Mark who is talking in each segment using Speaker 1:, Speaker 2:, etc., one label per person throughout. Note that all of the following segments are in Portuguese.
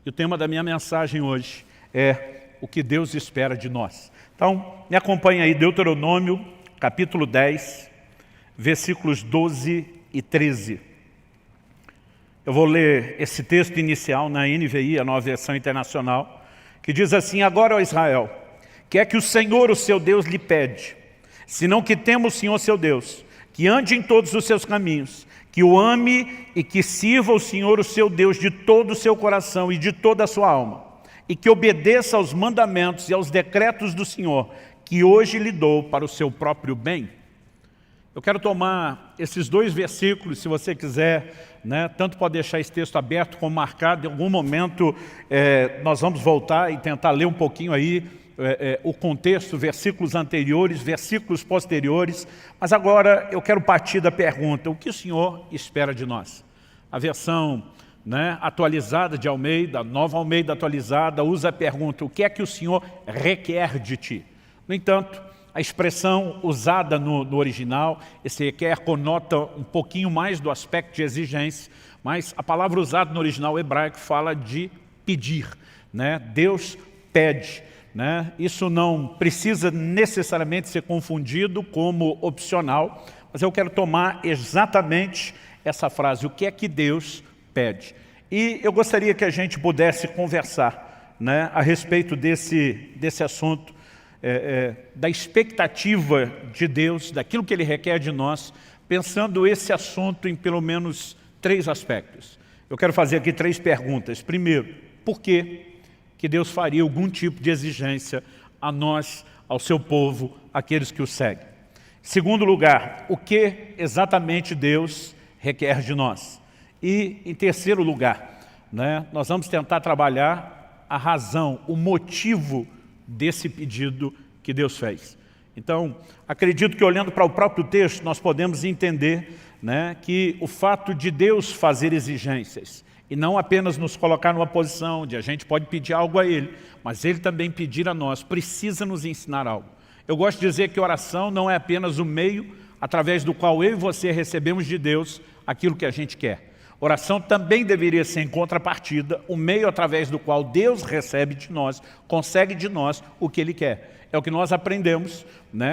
Speaker 1: E o tema da minha mensagem hoje é o que Deus espera de nós. Então, me acompanha aí, Deuteronômio, capítulo 10, versículos 12 e 13. Eu vou ler esse texto inicial na NVI, a Nova Versão Internacional, que diz assim: Agora, ó Israel, que é que o Senhor, o seu Deus, lhe pede, senão que tema o Senhor, seu Deus, que ande em todos os seus caminhos, que o ame e que sirva o Senhor, o seu Deus, de todo o seu coração e de toda a sua alma, e que obedeça aos mandamentos e aos decretos do Senhor, que hoje lhe dou para o seu próprio bem. Eu quero tomar esses dois versículos, se você quiser, tanto pode deixar esse texto aberto como marcado. Em algum momento nós vamos voltar e tentar ler um pouquinho aí o contexto, versículos anteriores, versículos posteriores. Mas agora eu quero partir da pergunta: o que o Senhor espera de nós? A versão atualizada de Almeida, Nova Almeida atualizada, usa a pergunta: o que é que o Senhor requer de ti? No entanto, a expressão usada no original, esse requer, conota um pouquinho mais do aspecto de exigência, mas a palavra usada no original hebraico fala de pedir. Deus pede. Isso não precisa necessariamente ser confundido como opcional, mas eu quero tomar exatamente essa frase: o que é que Deus pede? E eu gostaria que a gente pudesse conversar a respeito desse assunto, da expectativa de Deus, daquilo que Ele requer de nós, pensando esse assunto em pelo menos 3 aspectos. Eu quero fazer aqui 3 perguntas. Primeiro, por que Deus faria algum tipo de exigência a nós, ao seu povo, aqueles que o seguem? Segundo lugar, o que exatamente Deus requer de nós? E, em terceiro lugar, nós vamos tentar trabalhar a razão, o motivo desse pedido que Deus fez. Então, acredito que olhando para o próprio texto, nós podemos entender que o fato de Deus fazer exigências, e não apenas nos colocar numa posição onde a gente pode pedir algo a Ele, mas Ele também pedir a nós, precisa nos ensinar algo. Eu gosto de dizer que oração não é apenas o meio através do qual eu e você recebemos de Deus aquilo que a gente quer. Oração também deveria ser, em contrapartida, o meio através do qual Deus recebe de nós, consegue de nós o que Ele quer. É o que nós aprendemos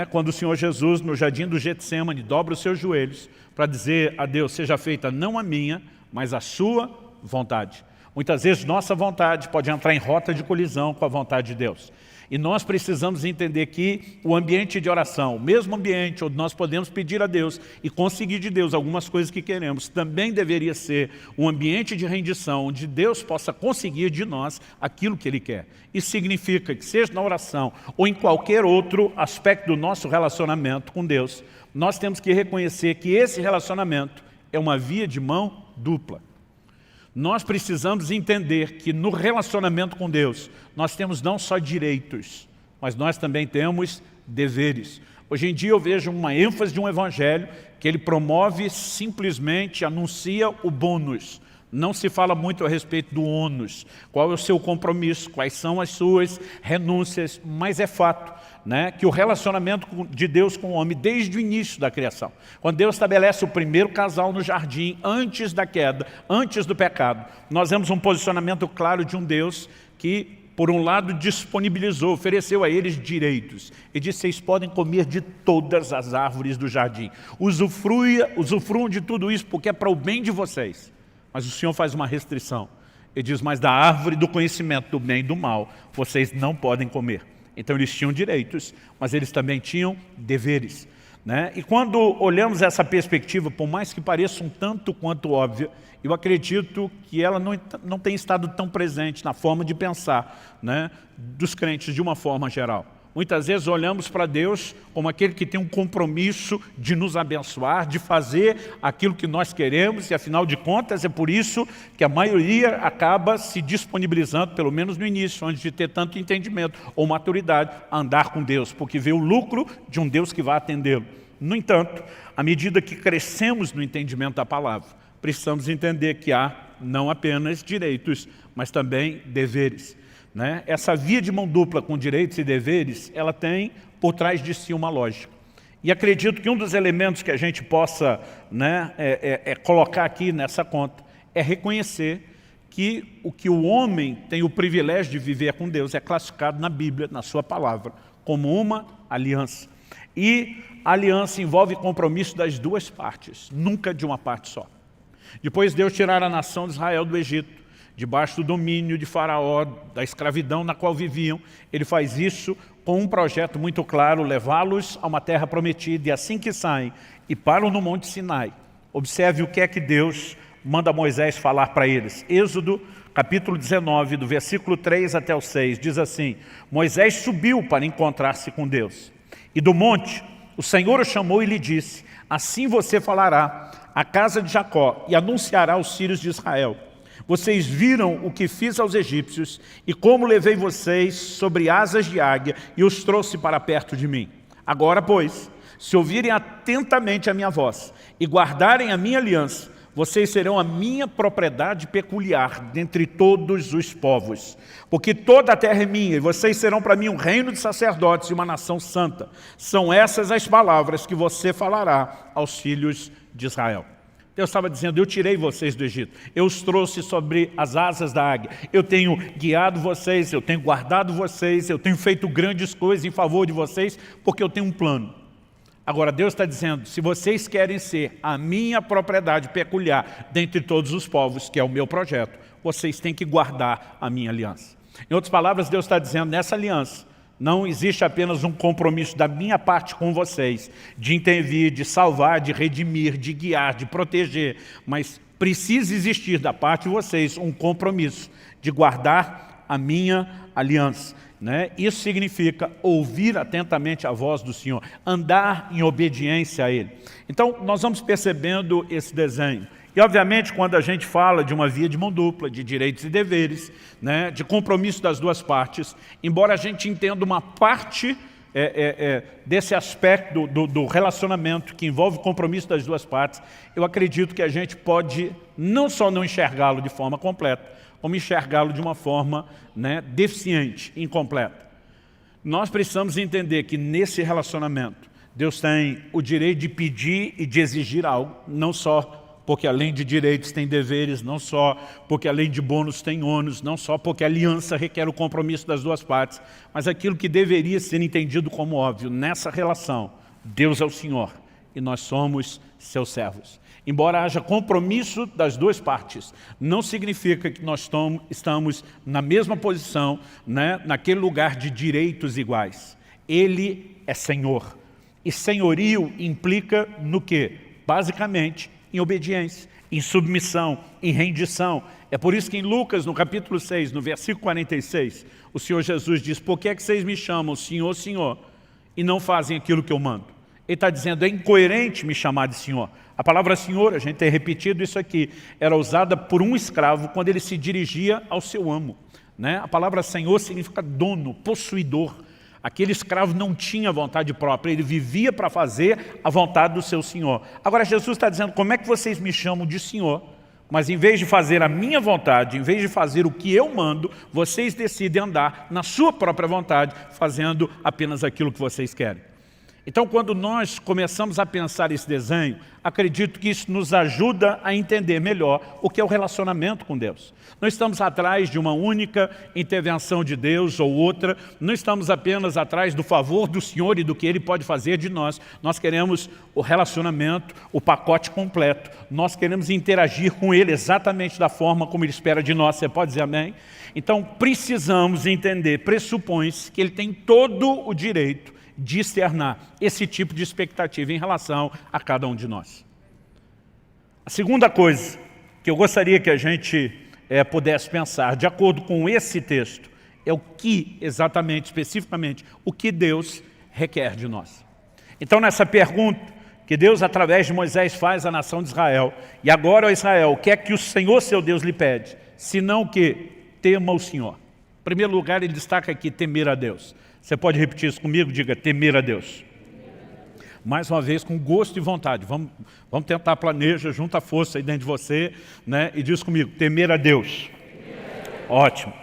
Speaker 1: quando o Senhor Jesus, no jardim do Getsêmani, dobra os seus joelhos para dizer a Deus: seja feita não a minha, mas a sua vontade. Muitas vezes nossa vontade pode entrar em rota de colisão com a vontade de Deus. E nós precisamos entender que o ambiente de oração, o mesmo ambiente onde nós podemos pedir a Deus e conseguir de Deus algumas coisas que queremos, também deveria ser um ambiente de rendição, onde Deus possa conseguir de nós aquilo que Ele quer. Isso significa que, seja na oração ou em qualquer outro aspecto do nosso relacionamento com Deus, nós temos que reconhecer que esse relacionamento é uma via de mão dupla. Nós precisamos entender que no relacionamento com Deus, nós temos não só direitos, mas nós também temos deveres. Hoje em dia eu vejo uma ênfase de um evangelho que ele promove, simplesmente anuncia o bônus. Não se fala muito a respeito do ônus, qual é o seu compromisso, quais são as suas renúncias, mas é fato que o relacionamento de Deus com o homem desde o início da criação, quando Deus estabelece o primeiro casal no jardim, antes da queda, antes do pecado, nós vemos um posicionamento claro de um Deus que, por um lado, disponibilizou, ofereceu a eles direitos. Ele disse: vocês podem comer de todas as árvores do jardim, usufruam de tudo isso porque é para o bem de vocês. Mas o Senhor faz uma restrição. Ele diz: mas da árvore do conhecimento do bem e do mal, vocês não podem comer. Então eles tinham direitos, mas eles também tinham deveres. E quando olhamos essa perspectiva, por mais que pareça um tanto quanto óbvia, eu acredito que ela não tem estado tão presente na forma de pensar dos crentes de uma forma geral. Muitas vezes olhamos para Deus como aquele que tem um compromisso de nos abençoar, de fazer aquilo que nós queremos, e afinal de contas é por isso que a maioria acaba se disponibilizando, pelo menos no início, antes de ter tanto entendimento ou maturidade, a andar com Deus, porque vê o lucro de um Deus que vai atendê-lo. No entanto, à medida que crescemos no entendimento da palavra, precisamos entender que há não apenas direitos, mas também deveres. Essa via de mão dupla com direitos e deveres, ela tem por trás de si uma lógica. E acredito que um dos elementos que a gente possa colocar aqui nessa conta é reconhecer que o homem tem o privilégio de viver com Deus é classificado na Bíblia, na sua palavra, como uma aliança. E a aliança envolve compromisso das duas partes, nunca de uma parte só. Depois Deus tirar a nação de Israel do Egito, debaixo do domínio de Faraó, da escravidão na qual viviam, ele faz isso com um projeto muito claro, levá-los a uma terra prometida, e assim que saem e param no Monte Sinai, observe o que é que Deus manda Moisés falar para eles. Êxodo, capítulo 19, do versículo 3 até o 6, diz assim: Moisés subiu para encontrar-se com Deus. E do monte, o Senhor o chamou e lhe disse: assim você falará à casa de Jacó e anunciará aos filhos de Israel: vocês viram o que fiz aos egípcios e como levei vocês sobre asas de águia e os trouxe para perto de mim. Agora, pois, se ouvirem atentamente a minha voz e guardarem a minha aliança, vocês serão a minha propriedade peculiar dentre todos os povos. Porque toda a terra é minha, e vocês serão para mim um reino de sacerdotes e uma nação santa. São essas as palavras que você falará aos filhos de Israel. Deus estava dizendo: eu tirei vocês do Egito, eu os trouxe sobre as asas da águia, eu tenho guiado vocês, eu tenho guardado vocês, eu tenho feito grandes coisas em favor de vocês, porque eu tenho um plano. Agora Deus está dizendo: se vocês querem ser a minha propriedade peculiar dentre todos os povos, que é o meu projeto, vocês têm que guardar a minha aliança. Em outras palavras, Deus está dizendo: nessa aliança não existe apenas um compromisso da minha parte com vocês, de intervir, de salvar, de redimir, de guiar, de proteger, mas precisa existir da parte de vocês um compromisso de guardar a minha aliança. Isso significa ouvir atentamente a voz do Senhor, andar em obediência a Ele. Então, nós vamos percebendo esse desenho. E, obviamente, quando a gente fala de uma via de mão dupla, de direitos e deveres, de compromisso das duas partes, embora a gente entenda uma parte desse aspecto do relacionamento que envolve o compromisso das duas partes, eu acredito que a gente pode não só não enxergá-lo de forma completa, como enxergá-lo de uma forma deficiente, incompleta. Nós precisamos entender que nesse relacionamento, Deus tem o direito de pedir e de exigir algo, não só porque além de direitos tem deveres, não só porque além de bônus tem ônus, não só porque a aliança requer o compromisso das duas partes, mas aquilo que deveria ser entendido como óbvio, nessa relação, Deus é o Senhor e nós somos seus servos. Embora haja compromisso das duas partes, não significa que nós estamos na mesma posição, naquele lugar de direitos iguais. Ele é Senhor. E senhorio implica no quê? Basicamente, em obediência, em submissão, em rendição. É por isso que em Lucas, no capítulo 6, no versículo 46, o Senhor Jesus diz: por que é que vocês me chamam Senhor, Senhor, e não fazem aquilo que eu mando? Ele está dizendo: é incoerente me chamar de Senhor. A palavra Senhor, a gente tem repetido isso aqui, era usada por um escravo quando ele se dirigia ao seu amo. A palavra Senhor significa dono, possuidor. Aquele escravo não tinha vontade própria, ele vivia para fazer a vontade do seu Senhor. Agora Jesus está dizendo: como é que vocês me chamam de Senhor, mas em vez de fazer a minha vontade, em vez de fazer o que eu mando, vocês decidem andar na sua própria vontade, fazendo apenas aquilo que vocês querem. Então, quando nós começamos a pensar esse desenho, acredito que isso nos ajuda a entender melhor o que é o relacionamento com Deus. Não estamos atrás de uma única intervenção de Deus ou outra, não estamos apenas atrás do favor do Senhor e do que Ele pode fazer de nós. Nós queremos o relacionamento, o pacote completo. Nós queremos interagir com Ele exatamente da forma como Ele espera de nós. Você pode dizer amém? Então, precisamos entender, pressupõe-se que Ele tem todo o direito de externar esse tipo de expectativa em relação a cada um de nós. A segunda coisa que eu gostaria que a gente pudesse pensar, de acordo com esse texto, é o que exatamente, especificamente, o que Deus requer de nós. Então, nessa pergunta que Deus, através de Moisés, faz à nação de Israel, e agora, ó Israel, o que é que o Senhor, seu Deus, lhe pede? Senão que tema o Senhor. Em primeiro lugar, ele destaca aqui temer a Deus. Você pode repetir isso comigo? Diga: temer a Deus. Mais uma vez, com gosto e vontade. Vamos tentar, planeja, junta a força aí dentro de você, e diz comigo: temer a Deus. Ótimo.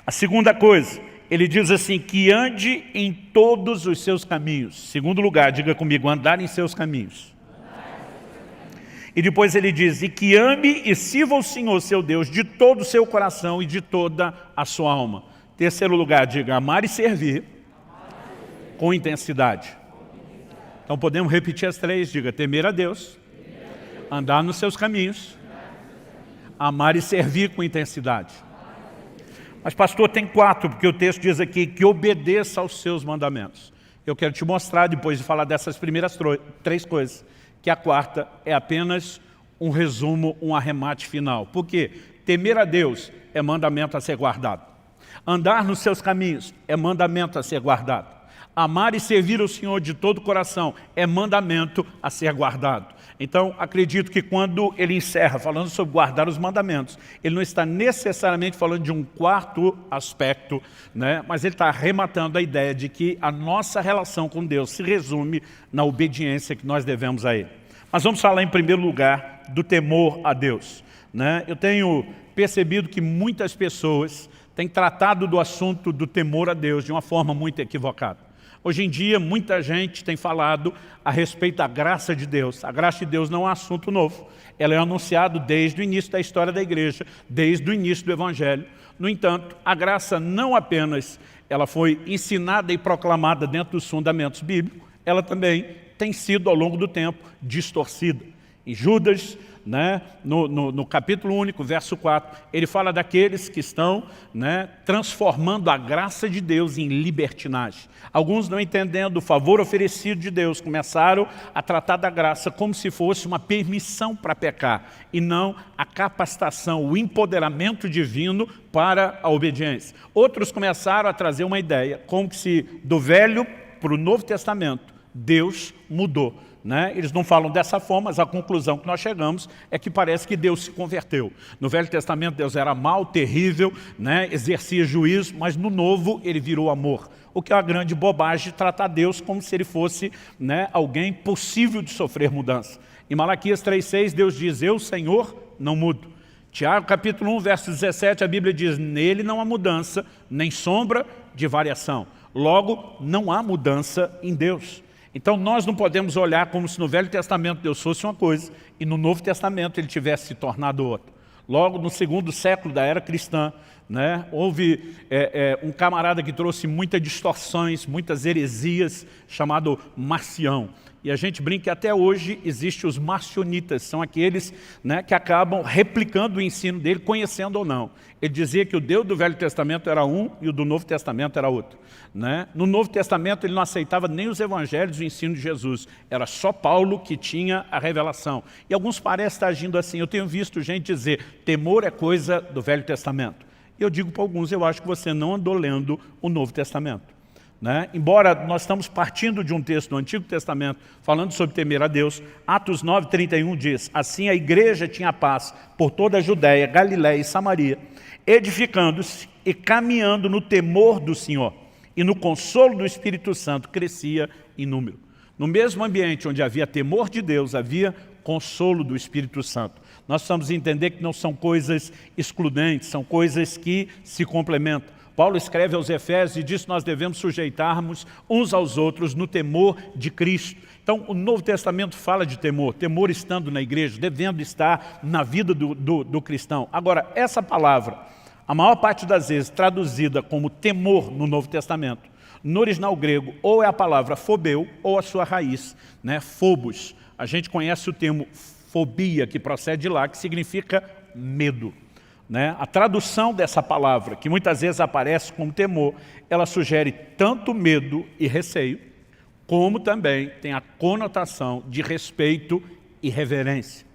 Speaker 1: A segunda coisa, ele diz assim: que ande em todos os seus caminhos. Segundo lugar, diga comigo: andar em seus caminhos. E depois ele diz: e que ame e sirva o Senhor, seu Deus, de todo o seu coração e de toda a sua alma. Terceiro lugar, diga, amar e servir com intensidade. Então podemos repetir as três, diga, temer a Deus, andar nos seus caminhos, amar e servir com intensidade. Mas pastor, tem 4, porque o texto diz aqui que obedeça aos seus mandamentos. Eu quero te mostrar, depois de falar dessas primeiras 3 coisas, que a 4ª é apenas um resumo, um arremate final. Por quê? Temer a Deus é mandamento a ser guardado. Andar nos seus caminhos é mandamento a ser guardado. Amar e servir o Senhor de todo o coração é mandamento a ser guardado. Então, acredito que quando ele encerra falando sobre guardar os mandamentos, ele não está necessariamente falando de um 4º aspecto, né? Mas ele está arrematando a ideia de que a nossa relação com Deus se resume na obediência que nós devemos a Ele. Mas vamos falar em primeiro lugar do temor a Deus, né? Eu tenho percebido que muitas pessoas têm tratado do assunto do temor a Deus de uma forma muito equivocada. Hoje em dia, muita gente tem falado a respeito da graça de Deus. A graça de Deus não é um assunto novo. Ela é anunciada desde o início da história da igreja, desde o início do Evangelho. No entanto, a graça não apenas ela foi ensinada e proclamada dentro dos fundamentos bíblicos, ela também tem sido, ao longo do tempo, distorcida. Em Judas, né, no capítulo único, verso 4, ele fala daqueles que estão, né, transformando a graça de Deus em libertinagem. Alguns, não entendendo o favor oferecido de Deus, começaram a tratar da graça como se fosse uma permissão para pecar, e não a capacitação, o empoderamento divino para a obediência. Outros começaram a trazer uma ideia, como se do Velho para o Novo Testamento, Deus mudou. Né? Eles não falam dessa forma, mas a conclusão que nós chegamos é que parece que Deus se converteu. No Velho Testamento Deus era mau, terrível, né? Exercia juízo, mas no Novo ele virou amor. O que é uma grande bobagem tratar Deus como se ele fosse, né, alguém possível de sofrer mudança. Em Malaquias 3,6 Deus diz, eu, Senhor, não mudo. Tiago capítulo 1, verso 17, a Bíblia diz, nele não há mudança, nem sombra de variação. Logo, não há mudança em Deus. Então nós não podemos olhar como se no Velho Testamento Deus fosse uma coisa e no Novo Testamento ele tivesse se tornado outra. Logo no 2º século da era cristã, né, houve um camarada que trouxe muitas distorções, muitas heresias, chamado Marcião. E a gente brinca que até hoje existem os marcionitas, são aqueles, né, que acabam replicando o ensino dele, conhecendo ou não. Ele dizia que o Deus do Velho Testamento era um e o do Novo Testamento era outro. Né? No Novo Testamento ele não aceitava nem os evangelhos e o ensino de Jesus. Era só Paulo que tinha a revelação. E alguns parecem estar agindo assim. Eu tenho visto gente dizer, temor é coisa do Velho Testamento. E eu digo para alguns, eu acho que você não andou lendo o Novo Testamento. Né? Embora nós estamos partindo de um texto do Antigo Testamento falando sobre temer a Deus, Atos 9:31 diz, assim a igreja tinha paz por toda a Judéia, Galiléia e Samaria, edificando-se e caminhando no temor do Senhor e no consolo do Espírito Santo crescia em número. No mesmo ambiente onde havia temor de Deus, havia consolo do Espírito Santo. Nós precisamos entender que não são coisas excludentes, são coisas que se complementam. Paulo escreve aos Efésios e diz que nós devemos sujeitar-nos uns aos outros no temor de Cristo. Então, o Novo Testamento fala de temor, temor estando na igreja, devendo estar na vida do cristão. Agora, essa palavra, a maior parte das vezes traduzida como temor no Novo Testamento, no original grego, ou é a palavra phobeu, ou a sua raiz, né, phobos. A gente conhece o termo fobia, que procede de lá, que significa medo. Né? A tradução dessa palavra, que muitas vezes aparece como temor, ela sugere tanto medo e receio, como também tem a conotação de respeito e reverência.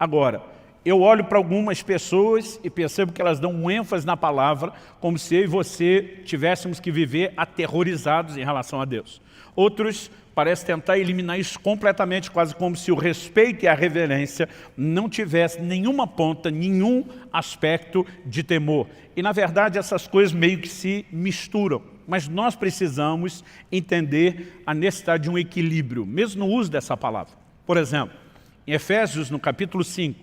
Speaker 1: Agora, eu olho para algumas pessoas e percebo que elas dão um ênfase na palavra, como se eu e você tivéssemos que viver aterrorizados em relação a Deus. Outros parecem tentar eliminar isso completamente, quase como se o respeito e a reverência não tivessem nenhuma ponta, nenhum aspecto de temor. E na verdade essas coisas meio que se misturam. Mas nós precisamos entender a necessidade de um equilíbrio, mesmo no uso dessa palavra. Por exemplo, em Efésios, no capítulo 5,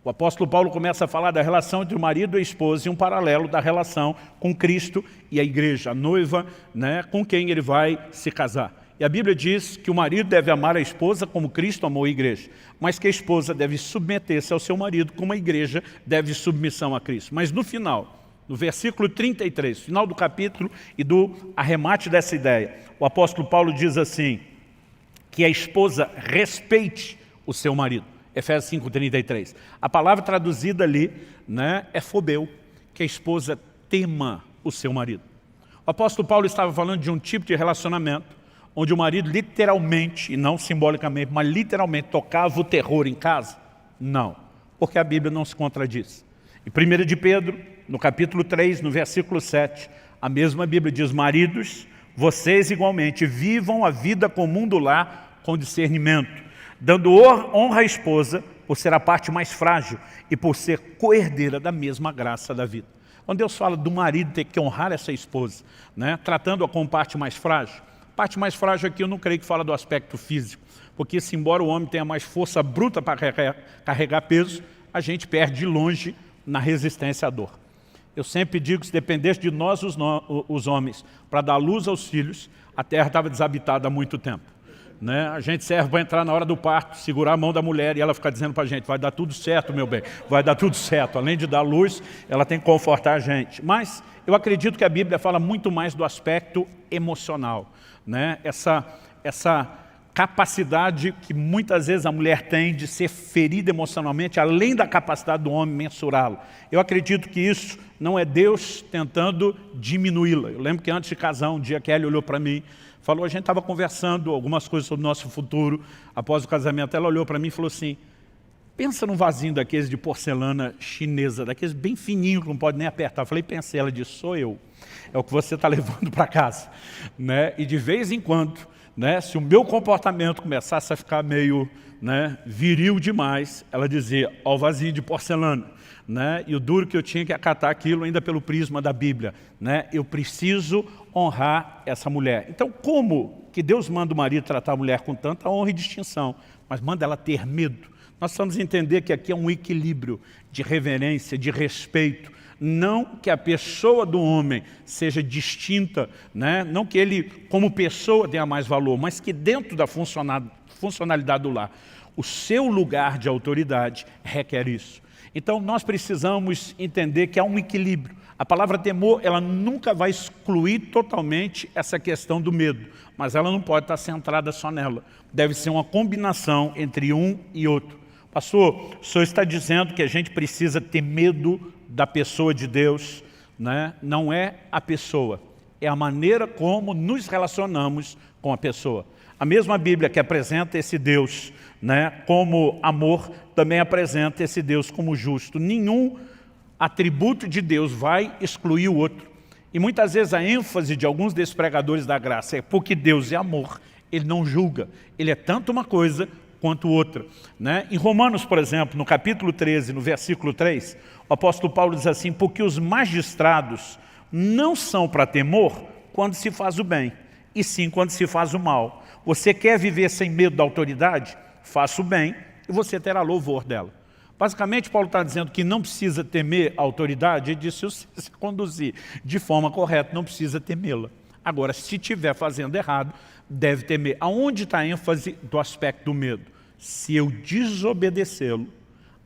Speaker 1: o apóstolo Paulo começa a falar da relação entre o marido e a esposa e um paralelo da relação com Cristo e a igreja, a noiva, né, com quem ele vai se casar. E a Bíblia diz que o marido deve amar a esposa como Cristo amou a igreja, mas que a esposa deve submeter-se ao seu marido como a igreja deve submissão a Cristo. Mas no final, no versículo 33, final do capítulo e do arremate dessa ideia, o apóstolo Paulo diz assim, que a esposa respeite o seu marido. Efésios 5:33. A palavra traduzida ali, né, é fobeu, que a esposa tema o seu marido. O apóstolo Paulo estava falando de um tipo de relacionamento onde o marido literalmente, e não simbolicamente, mas literalmente tocava o terror em casa? Não, porque a Bíblia não se contradiz. Em 1 de Pedro, no capítulo 3, no versículo 7, a mesma Bíblia diz, maridos, vocês igualmente vivam a vida comum do lar com discernimento, dando honra à esposa por ser a parte mais frágil e por ser coerdeira da mesma graça da vida. Quando Deus fala do marido ter que honrar essa esposa, né, tratando-a como parte mais frágil, parte mais frágil aqui eu não creio que fala do aspecto físico, porque se embora o homem tenha mais força bruta para carregar peso, a gente perde de longe na resistência à dor. Eu sempre digo que se dependesse de nós, os homens, para dar luz aos filhos, a terra estava desabitada há muito tempo. Né? A gente serve para entrar na hora do parto, segurar a mão da mulher e ela ficar dizendo para a gente, vai dar tudo certo, meu bem, vai dar tudo certo. Além de dar luz, ela tem que confortar a gente. Mas eu acredito que a Bíblia fala muito mais do aspecto emocional. Né? Essa capacidade que muitas vezes a mulher tem de ser ferida emocionalmente, além da capacidade do homem mensurá-lo. Eu acredito que isso não é Deus tentando diminuí-la. Eu lembro que antes de casar, um dia a Kelly olhou para mim, falou, a gente estava conversando algumas coisas sobre o nosso futuro, após o casamento, ela olhou para mim e falou assim, pensa num vasinho daqueles de porcelana chinesa, daqueles bem fininhos que não pode nem apertar. Eu falei, pensei, ela disse, sou eu. É o que você está levando para casa. Né? E de vez em quando, né, se o meu comportamento começasse a ficar meio, né, viril demais, ela dizia, ó o vasinho de porcelana. Né? E o duro que eu tinha que acatar aquilo ainda pelo prisma da Bíblia. Né? Eu preciso honrar essa mulher. Então, como que Deus manda o marido tratar a mulher com tanta honra e distinção, mas manda ela ter medo? Nós precisamos entender que aqui é um equilíbrio de reverência, de respeito. Não que a pessoa do homem seja distinta, né? Não que ele, como pessoa, tenha mais valor, mas que dentro da funcionalidade do lar, o seu lugar de autoridade requer isso. Então, nós precisamos entender que há um equilíbrio. A palavra temor, ela nunca vai excluir totalmente essa questão do medo, mas ela não pode estar centrada só nela. Deve ser uma combinação entre um e outro. Pastor, o senhor está dizendo que a gente precisa ter medo da pessoa de Deus, né? Não é a pessoa, é a maneira como nos relacionamos com a pessoa. A mesma Bíblia que apresenta esse Deus, né, como amor, também apresenta esse Deus como justo. Nenhum atributo de Deus vai excluir o outro. E muitas vezes a ênfase de alguns desses pregadores da graça é porque Deus é amor, Ele não julga. Ele é tanto uma coisa quanto outra. Né? Em Romanos, por exemplo, no capítulo 13, no versículo 3, o apóstolo Paulo diz assim, porque os magistrados não são para temor quando se faz o bem, e sim quando se faz o mal. Você quer viver sem medo da autoridade? Faça o bem e você terá louvor dela. Basicamente, Paulo está dizendo que não precisa temer a autoridade, ele disse, se você se conduzir de forma correta, não precisa temê-la. Agora, se estiver fazendo errado, deve temer. Aonde está a ênfase do aspecto do medo? Se eu desobedecê-lo,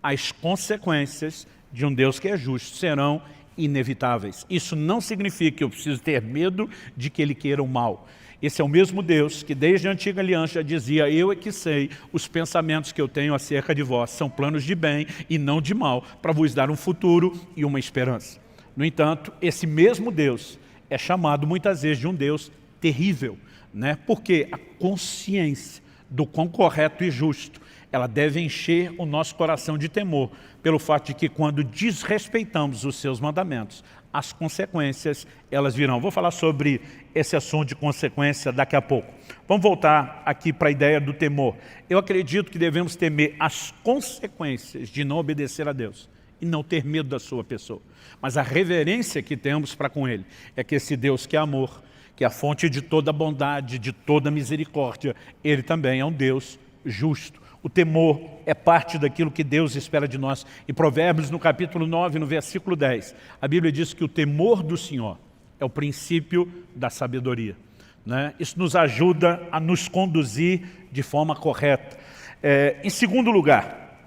Speaker 1: as consequências de um Deus que é justo serão inevitáveis. Isso não significa que eu preciso ter medo de que Ele queira o mal. Esse é o mesmo Deus que desde a antiga aliança já dizia, eu é que sei os pensamentos que eu tenho acerca de vós, são planos de bem e não de mal, para vos dar um futuro e uma esperança. No entanto, esse mesmo Deus é chamado muitas vezes de um Deus terrível, né? Porque a consciência do quão correto e justo, ela deve encher o nosso coração de temor, pelo fato de que quando desrespeitamos os seus mandamentos, as consequências, elas virão. Vou falar sobre esse assunto de consequência daqui a pouco. Vamos voltar aqui para a ideia do temor. Eu acredito que devemos temer as consequências de não obedecer a Deus e não ter medo da sua pessoa. Mas a reverência que temos para com Ele é que esse Deus que é amor, que é a fonte de toda bondade, de toda misericórdia, Ele também é um Deus justo. O temor é parte daquilo que Deus espera de nós. Em Provérbios, no capítulo 9, no versículo 10, a Bíblia diz que o temor do Senhor é o princípio da sabedoria. né? Isso nos ajuda a nos conduzir de forma correta. Em segundo lugar,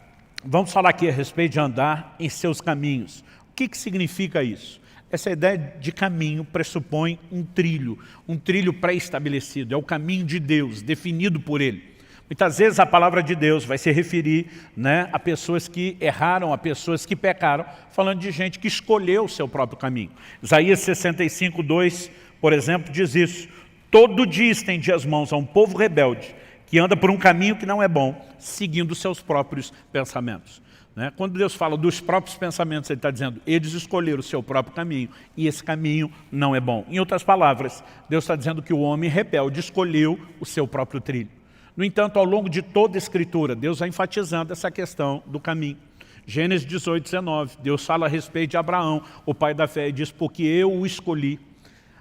Speaker 1: vamos falar aqui a respeito de andar em seus caminhos. O que significa isso? Essa ideia de caminho pressupõe um trilho pré-estabelecido, é o caminho de Deus, definido por Ele. Muitas vezes a palavra de Deus vai se referir, né, a pessoas que erraram, a pessoas que pecaram, falando de gente que escolheu o seu próprio caminho. Isaías 65:2, por exemplo, diz isso: todo dia estende as mãos a um povo rebelde, que anda por um caminho que não é bom, seguindo seus próprios pensamentos. Né? Quando Deus fala dos próprios pensamentos, Ele está dizendo, eles escolheram o seu próprio caminho, e esse caminho não é bom. Em outras palavras, Deus está dizendo que o homem rebelde escolheu o seu próprio trilho. No entanto, ao longo de toda a Escritura, Deus vai enfatizando essa questão do caminho. Gênesis 18:19, Deus fala a respeito de Abraão, o pai da fé, e diz, porque eu o escolhi,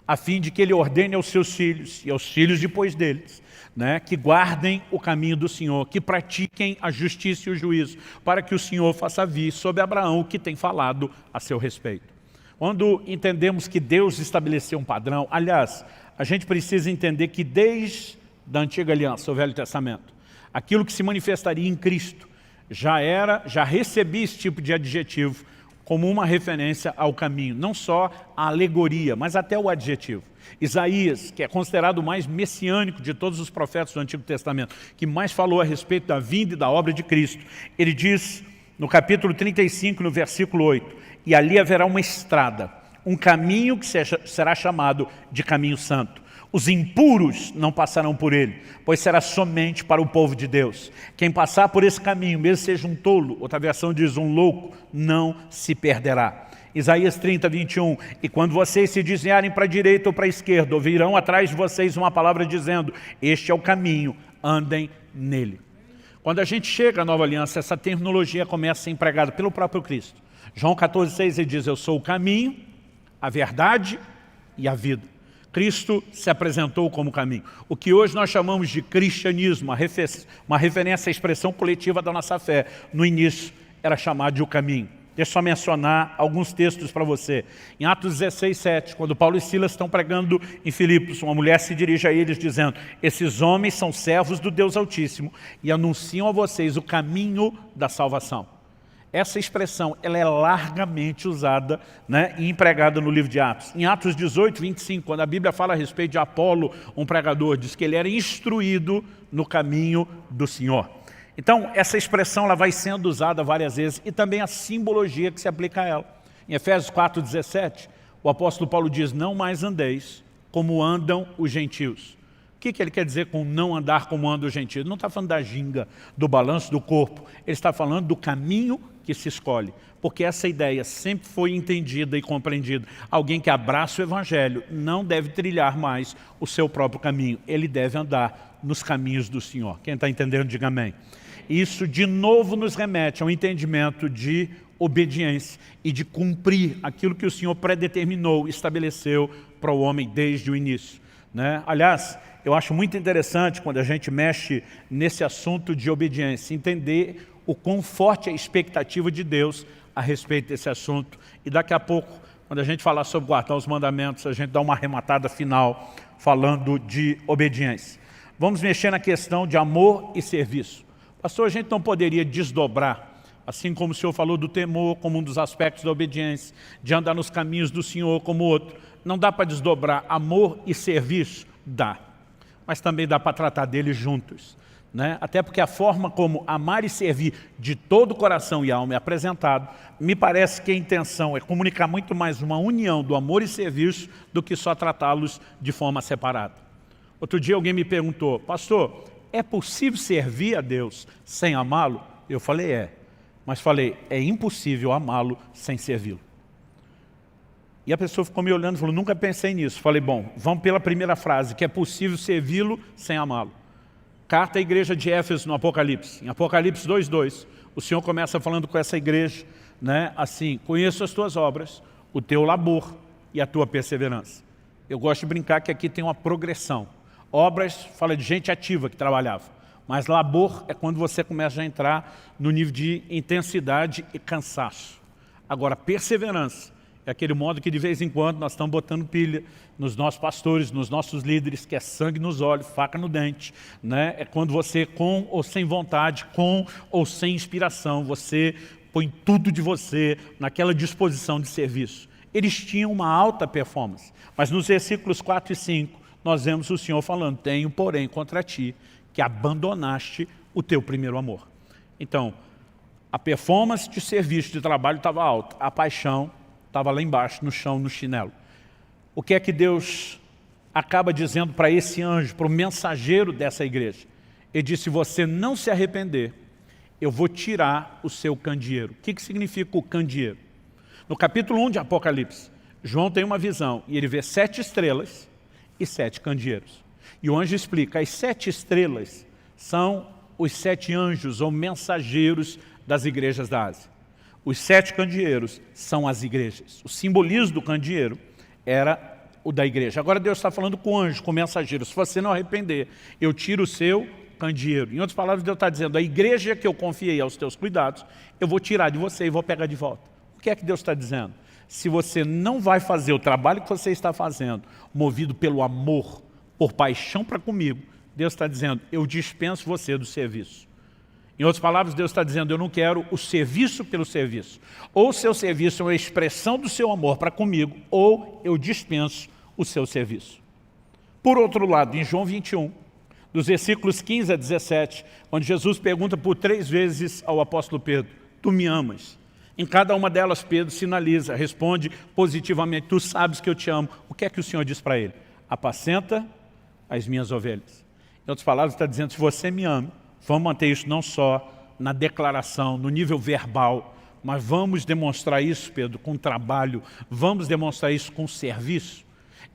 Speaker 1: a fim de que ele ordene aos seus filhos, e aos filhos depois deles, né, que guardem o caminho do Senhor, que pratiquem a justiça e o juízo, para que o Senhor faça vir sobre Abraão o que tem falado a seu respeito. Quando entendemos que Deus estabeleceu um padrão, aliás, a gente precisa entender que desde da Antiga Aliança, o Velho Testamento, aquilo que se manifestaria em Cristo, já recebia esse tipo de adjetivo como uma referência ao caminho, não só a alegoria, mas até o adjetivo. Isaías, que é considerado o mais messiânico de todos os profetas do Antigo Testamento, que mais falou a respeito da vinda e da obra de Cristo, ele diz no capítulo 35, no versículo 8, e ali haverá uma estrada, um caminho que será chamado de caminho santo. Os impuros não passarão por ele, pois será somente para o povo de Deus. Quem passar por esse caminho, mesmo seja um tolo, outra versão diz um louco, não se perderá. Isaías 30:21, e quando vocês se desviarem para a direita ou para a esquerda, ouvirão atrás de vocês uma palavra dizendo, este é o caminho, andem nele. Quando a gente chega à Nova Aliança, essa terminologia começa a ser empregada pelo próprio Cristo. João 14:6, ele diz, eu sou o caminho, a verdade e a vida. Cristo se apresentou como caminho. O que hoje nós chamamos de cristianismo, uma referência à expressão coletiva da nossa fé, no início era chamado de o caminho. Deixa eu só mencionar alguns textos para você. Em Atos 16:7, quando Paulo e Silas estão pregando em Filipos, uma mulher se dirige a eles dizendo, esses homens são servos do Deus Altíssimo e anunciam a vocês o caminho da salvação. Essa expressão ela é largamente usada, né, e empregada no livro de Atos. Em Atos 18:25, quando a Bíblia fala a respeito de Apolo, um pregador, diz que ele era instruído no caminho do Senhor. Então, essa expressão ela vai sendo usada várias vezes e também a simbologia que se aplica a ela. Em Efésios 4:17, o apóstolo Paulo diz, não mais andeis como andam os gentios. O que ele quer dizer com não andar como andam os gentios? Ele não está falando da ginga, do balanço do corpo, ele está falando do caminho que se escolhe, porque essa ideia sempre foi entendida e compreendida. Alguém que abraça o Evangelho não deve trilhar mais o seu próprio caminho, ele deve andar nos caminhos do Senhor. Quem está entendendo, diga amém. Isso de novo nos remete a um entendimento de obediência e de cumprir aquilo que o Senhor predeterminou, estabeleceu para o homem desde o início, né? Aliás, eu acho muito interessante quando a gente mexe nesse assunto de obediência, entender o quão forte é a expectativa de Deus a respeito desse assunto. E daqui a pouco, quando a gente falar sobre guardar os mandamentos, a gente dá uma arrematada final falando de obediência. Vamos mexer na questão de amor e serviço. Pastor, a gente não poderia desdobrar, assim como o Senhor falou do temor como um dos aspectos da obediência, de andar nos caminhos do Senhor como outro. Não dá para desdobrar amor e serviço? Dá. Mas também dá para tratar deles juntos, né? Até porque a forma como amar e servir de todo o coração e alma é apresentado, me parece que a intenção é comunicar muito mais uma união do amor e serviço do que só tratá-los de forma separada. Outro dia alguém me perguntou, pastor, é possível servir a Deus sem amá-lo? Eu falei, mas falei, é impossível amá-lo sem servi-lo. E a pessoa ficou me olhando e falou, nunca pensei nisso. Falei, bom, vamos pela primeira frase, que é possível servi-lo sem amá-lo. Carta à igreja de Éfeso no Apocalipse. Em Apocalipse 2:2, o Senhor começa falando com essa igreja, né, assim, conheço as tuas obras, o teu labor e a tua perseverança. Eu gosto de brincar que aqui tem uma progressão. Obras fala de gente ativa que trabalhava, mas labor é quando você começa a entrar no nível de intensidade e cansaço. Agora, perseverança É aquele modo que de vez em quando nós estamos botando pilha nos nossos pastores, nos nossos líderes, que é sangue nos olhos, faca no dente. Né? É quando você, com ou sem vontade, com ou sem inspiração, você põe tudo de você naquela disposição de serviço. Eles tinham uma alta performance. Mas nos versículos 4 e 5, nós vemos o Senhor falando: tenho, porém, contra ti, que abandonaste o teu primeiro amor. Então, a performance de serviço, de trabalho estava alta, a paixão estava lá embaixo, no chão, no chinelo. O que é que Deus acaba dizendo para esse anjo, para o mensageiro dessa igreja? Ele disse: se você não se arrepender, eu vou tirar o seu candeeiro. O que significa o candeeiro? No capítulo 1 de Apocalipse, João tem uma visão e ele vê 7 estrelas e 7 candeeiros. E o anjo explica: as 7 estrelas são os 7 anjos ou mensageiros das igrejas da Ásia. Os 7 candeeiros são as igrejas. O simbolismo do candeeiro era o da igreja. Agora Deus está falando com o anjo, com o mensageiro: se você não arrepender, eu tiro o seu candeeiro. Em outras palavras, Deus está dizendo: a igreja que eu confiei aos teus cuidados, eu vou tirar de você e vou pegar de volta. O que é que Deus está dizendo? Se você não vai fazer o trabalho que você está fazendo, movido pelo amor, por paixão para comigo, Deus está dizendo: eu dispenso você do serviço. Em outras palavras, Deus está dizendo: eu não quero o serviço pelo serviço. Ou o seu serviço é uma expressão do seu amor para comigo, ou eu dispenso o seu serviço. Por outro lado, em João 21, dos versículos 15 a 17, onde Jesus pergunta por 3 vezes ao apóstolo Pedro: tu me amas? Em cada uma delas, Pedro sinaliza, responde positivamente: tu sabes que eu te amo. O que é que o Senhor diz para ele? Apacenta as minhas ovelhas. Em outras palavras, está dizendo: se você me ama, vamos manter isso não só na declaração, no nível verbal, mas vamos demonstrar isso, Pedro, com trabalho, vamos demonstrar isso com serviço.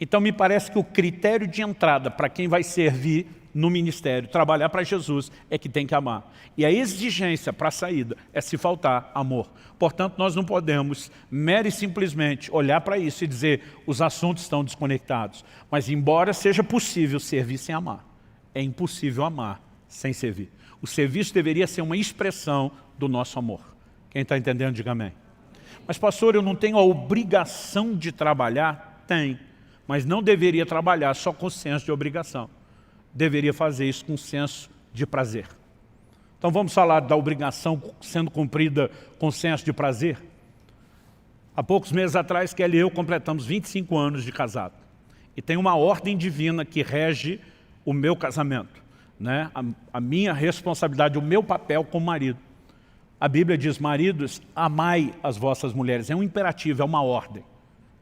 Speaker 1: Então me parece que o critério de entrada para quem vai servir no ministério, trabalhar para Jesus, é que tem que amar. E a exigência para a saída é se faltar amor. Portanto, nós não podemos mera e simplesmente olhar para isso e dizer: os assuntos estão desconectados. Mas embora seja possível servir sem amar, é impossível amar sem servir. O serviço deveria ser uma expressão do nosso amor. Quem está entendendo, diga amém. Mas pastor, eu não tenho a obrigação de trabalhar? Tem, mas não deveria trabalhar só com senso de obrigação. Deveria fazer isso com senso de prazer. Então vamos falar da obrigação sendo cumprida com senso de prazer? Há poucos meses atrás, Kelly e eu completamos 25 anos de casado. E tem uma ordem divina que rege o meu casamento. Né? A minha responsabilidade, o meu papel como marido. A Bíblia diz: maridos, amai as vossas mulheres. É um imperativo, é uma ordem.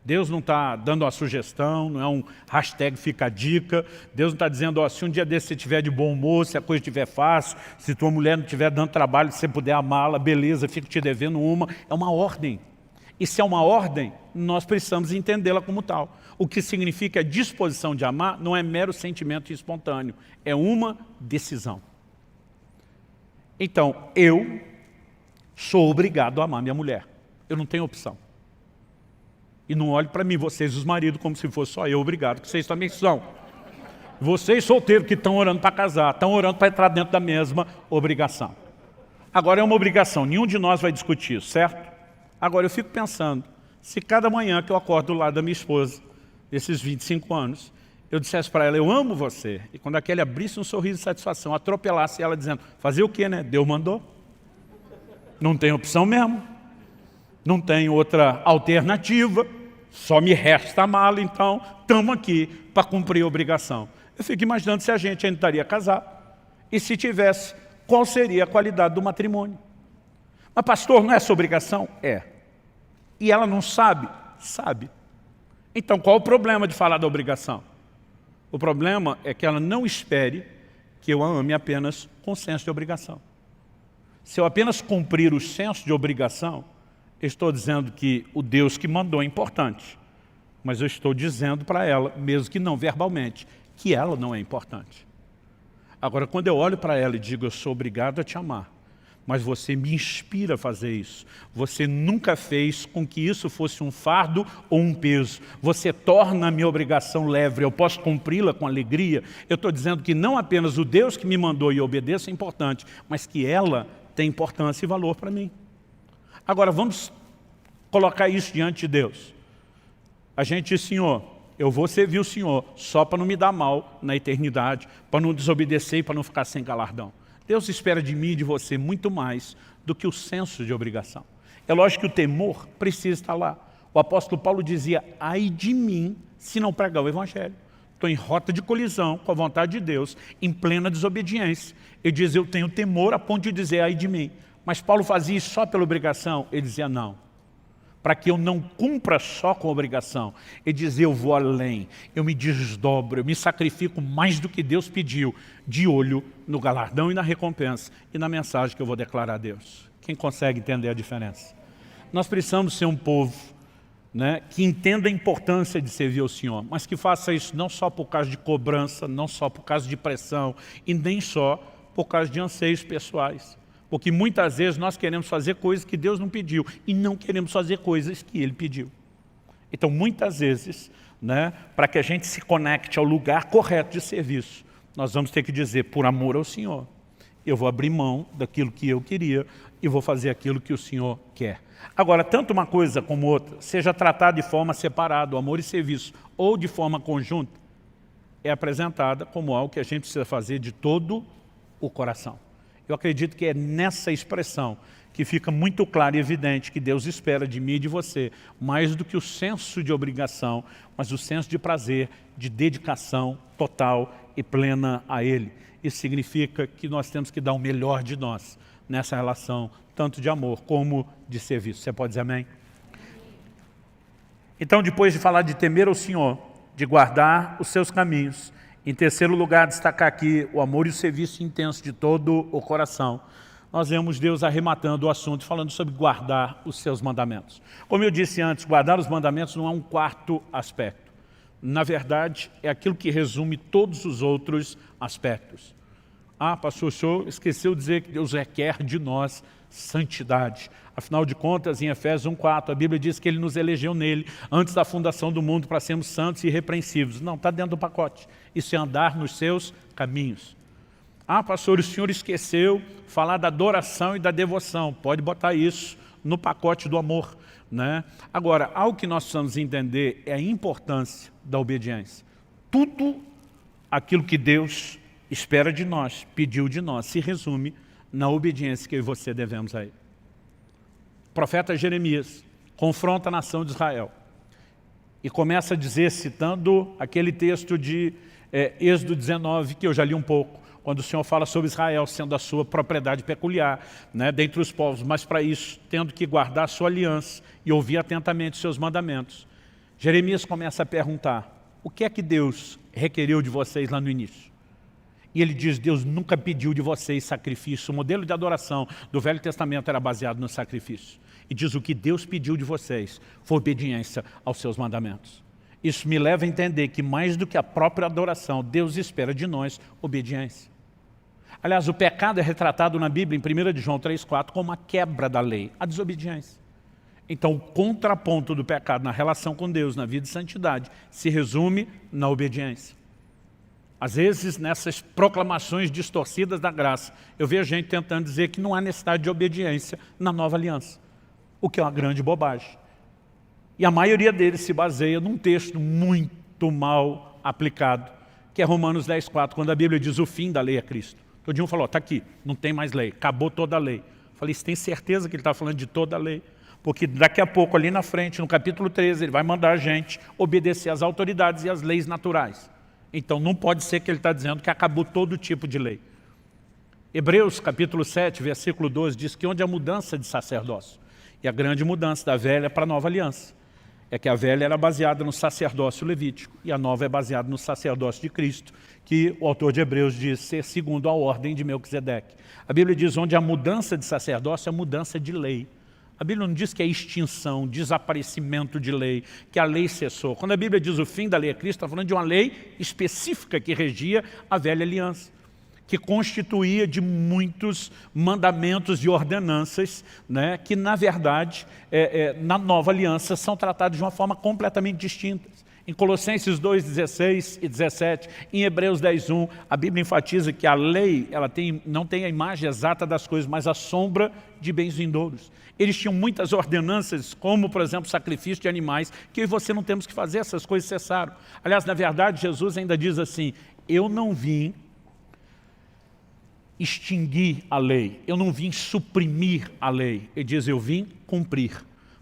Speaker 1: Deus não está dando uma sugestão, não é um hashtag fica a dica. Deus não está dizendo: ó, se um dia desse você estiver de bom humor, se a coisa estiver fácil, se tua mulher não estiver dando trabalho, se você puder amá-la, beleza, fico te devendo uma. É uma ordem. E se é uma ordem, nós precisamos entendê-la como tal. O que significa a disposição de amar não é mero sentimento espontâneo, é uma decisão. Então, eu sou obrigado a amar minha mulher. Eu não tenho opção. E não olhe para mim, vocês os maridos, como se fosse só eu obrigado, que vocês também são. Vocês solteiros que estão orando para casar, estão orando para entrar dentro da mesma obrigação. Agora é uma obrigação, nenhum de nós vai discutir isso, certo? Agora eu fico pensando, se cada manhã que eu acordo do lado da minha esposa, desses 25 anos, eu dissesse para ela: eu amo você, e quando aquele abrisse um sorriso de satisfação, atropelasse ela dizendo: fazer o quê, né? Deus mandou. Não tem opção mesmo. Não tem outra alternativa, só me resta amá-lo, então estamos aqui para cumprir a obrigação. Eu fico imaginando se a gente ainda estaria casado, e se tivesse, qual seria a qualidade do matrimônio. Mas pastor, não é essa obrigação? É. E ela não sabe? Sabe. Então qual o problema de falar da obrigação? O problema é que ela não espere que eu a ame apenas com senso de obrigação. Se eu apenas cumprir o senso de obrigação, eu estou dizendo que o Deus que mandou é importante, mas eu estou dizendo para ela, mesmo que não verbalmente, que ela não é importante. Agora, quando eu olho para ela e digo: eu sou obrigado a te amar, mas você me inspira a fazer isso. Você nunca fez com que isso fosse um fardo ou um peso. Você torna a minha obrigação leve, eu posso cumpri-la com alegria. Eu estou dizendo que não apenas o Deus que me mandou e eu obedeço é importante, mas que ela tem importância e valor para mim. Agora vamos colocar isso diante de Deus. a gente diz, Senhor, eu vou servir o Senhor só para não me dar mal na eternidade, para não desobedecer e para não ficar sem galardão. Deus espera de mim e de você muito mais do que o senso de obrigação. É lógico que o temor precisa estar lá. O apóstolo Paulo dizia, ai de mim se não pregar o Evangelho. Estou em rota de colisão com a vontade de Deus, em plena desobediência. Ele diz, eu tenho temor a ponto de dizer, ai de mim. Mas Paulo fazia isso só pela obrigação? Ele dizia, não. Para que eu não cumpra só com a obrigação. Ele dizia, eu vou além, eu me desdobro, eu me sacrifico mais do que Deus pediu, de olho no galardão e na recompensa, e na mensagem que eu vou declarar a Deus. Quem consegue entender a diferença? Nós precisamos ser um povo, né, que entenda a importância de servir ao Senhor, mas que faça isso não só por causa de cobrança, não só por causa de pressão, e nem só por causa de anseios pessoais. Porque muitas vezes nós queremos fazer coisas que Deus não pediu e não queremos fazer coisas que Ele pediu. Então, muitas vezes, né, para que a gente se conecte ao lugar correto de serviço, nós vamos ter que dizer, por amor ao Senhor, eu vou abrir mão daquilo que eu queria e vou fazer aquilo que o Senhor quer. Agora, tanto uma coisa como outra, seja tratada de forma separada, o amor e serviço, ou de forma conjunta, é apresentada como algo que a gente precisa fazer de todo o coração. Eu acredito que é nessa expressão que fica muito claro e evidente que Deus espera de mim e de você, mais do que o senso de obrigação, mas o senso de prazer, de dedicação total e plena a Ele. Isso significa que nós temos que dar o melhor de nós nessa relação, tanto de amor como de serviço. Você pode dizer amém? Então, depois de falar de temer ao Senhor, de guardar os seus caminhos, em terceiro lugar, destacar aqui o amor e o serviço intenso de todo o coração. Nós vemos Deus arrematando o assunto, falando sobre guardar os seus mandamentos. Como eu disse antes, guardar os mandamentos não é um quarto aspecto. Na verdade, é aquilo que resume todos os outros aspectos. Ah, pastor, o senhor esqueceu de dizer que Deus requer de nós santidade. Afinal de contas, em Efésios 1:4, a Bíblia diz que Ele nos elegeu nele, antes da fundação do mundo, para sermos santos e irrepreensíveis. Não, está dentro do pacote. Isso é andar nos seus caminhos. Ah, pastor, o senhor esqueceu falar da adoração e da devoção. Pode botar isso no pacote do amor, né? Agora, algo que nós precisamos entender é a importância da obediência. Tudo aquilo que Deus espera de nós, pediu de nós, se resume na obediência que eu e você devemos a Ele. O profeta Jeremias confronta a nação de Israel e começa a dizer, citando aquele texto de Êxodo 19, que eu já li um pouco, quando o Senhor fala sobre Israel sendo a sua propriedade peculiar, né, dentre os povos, mas para isso, tendo que guardar a sua aliança e ouvir atentamente os seus mandamentos. Jeremias começa a perguntar, o que é que Deus requeriu de vocês lá no início? E ele diz, Deus nunca pediu de vocês sacrifício. O modelo de adoração do Velho Testamento era baseado no sacrifício. E diz, o que Deus pediu de vocês foi obediência aos seus mandamentos. Isso me leva a entender que mais do que a própria adoração, Deus espera de nós obediência. Aliás, o pecado é retratado na Bíblia, em 1 de João 3,4, como a quebra da lei, a desobediência. Então, o contraponto do pecado na relação com Deus, na vida de santidade, se resume na obediência. Às vezes, nessas proclamações distorcidas da graça, eu vejo gente tentando dizer que não há necessidade de obediência na nova aliança, o que é uma grande bobagem. E a maioria deles se baseia num texto muito mal aplicado, que é Romanos 10,4, quando a Bíblia diz o fim da lei é Cristo. Todo dia falou, está aqui, não tem mais lei, acabou toda a lei. Eu falei, você tem certeza que ele está falando de toda a lei? Porque daqui a pouco, ali na frente, no capítulo 13, ele vai mandar a gente obedecer às autoridades e às leis naturais. Então, não pode ser que ele está dizendo que acabou todo tipo de lei. Hebreus, capítulo 7, versículo 12, diz que onde há mudança de sacerdócio, e a grande mudança da velha para a nova aliança, é que a velha era baseada no sacerdócio levítico, e a nova é baseada no sacerdócio de Cristo, que o autor de Hebreus diz ser segundo a ordem de Melquisedeque. A Bíblia diz onde há mudança de sacerdócio, é mudança de lei. A Bíblia não diz que é extinção, desaparecimento de lei, que a lei cessou. Quando a Bíblia diz o fim da lei é Cristo, está falando de uma lei específica que regia a velha aliança, que constituía de muitos mandamentos e ordenanças, né, que na verdade, na nova aliança, são tratados de uma forma completamente distinta. Em Colossenses 2, 16 e 17, em Hebreus 10, 1, a Bíblia enfatiza que a lei ela não tem a imagem exata das coisas, mas a sombra de bens vindouros. Eles tinham muitas ordenanças, como, por exemplo, sacrifício de animais, que eu e você não temos que fazer, essas coisas cessaram. Aliás, na verdade, Jesus ainda diz assim, eu não vim extinguir a lei, eu não vim suprimir a lei. Ele diz, eu vim cumprir.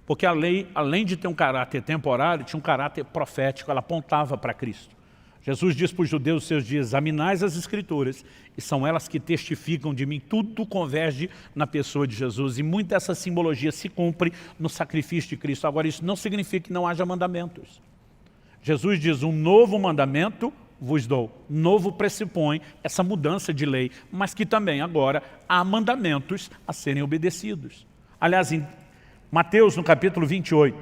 Speaker 1: Porque a lei, além de ter um caráter temporário, tinha um caráter profético, ela apontava para Cristo. Jesus diz para os judeus nos seus dias, examinais as Escrituras, e são elas que testificam de mim, tudo converge na pessoa de Jesus, e muita dessa simbologia se cumpre no sacrifício de Cristo. Agora, isso não significa que não haja mandamentos. Jesus diz, um novo mandamento vos dou. Novo pressupõe essa mudança de lei, mas que também agora há mandamentos a serem obedecidos. Aliás, em Mateus, no capítulo 28,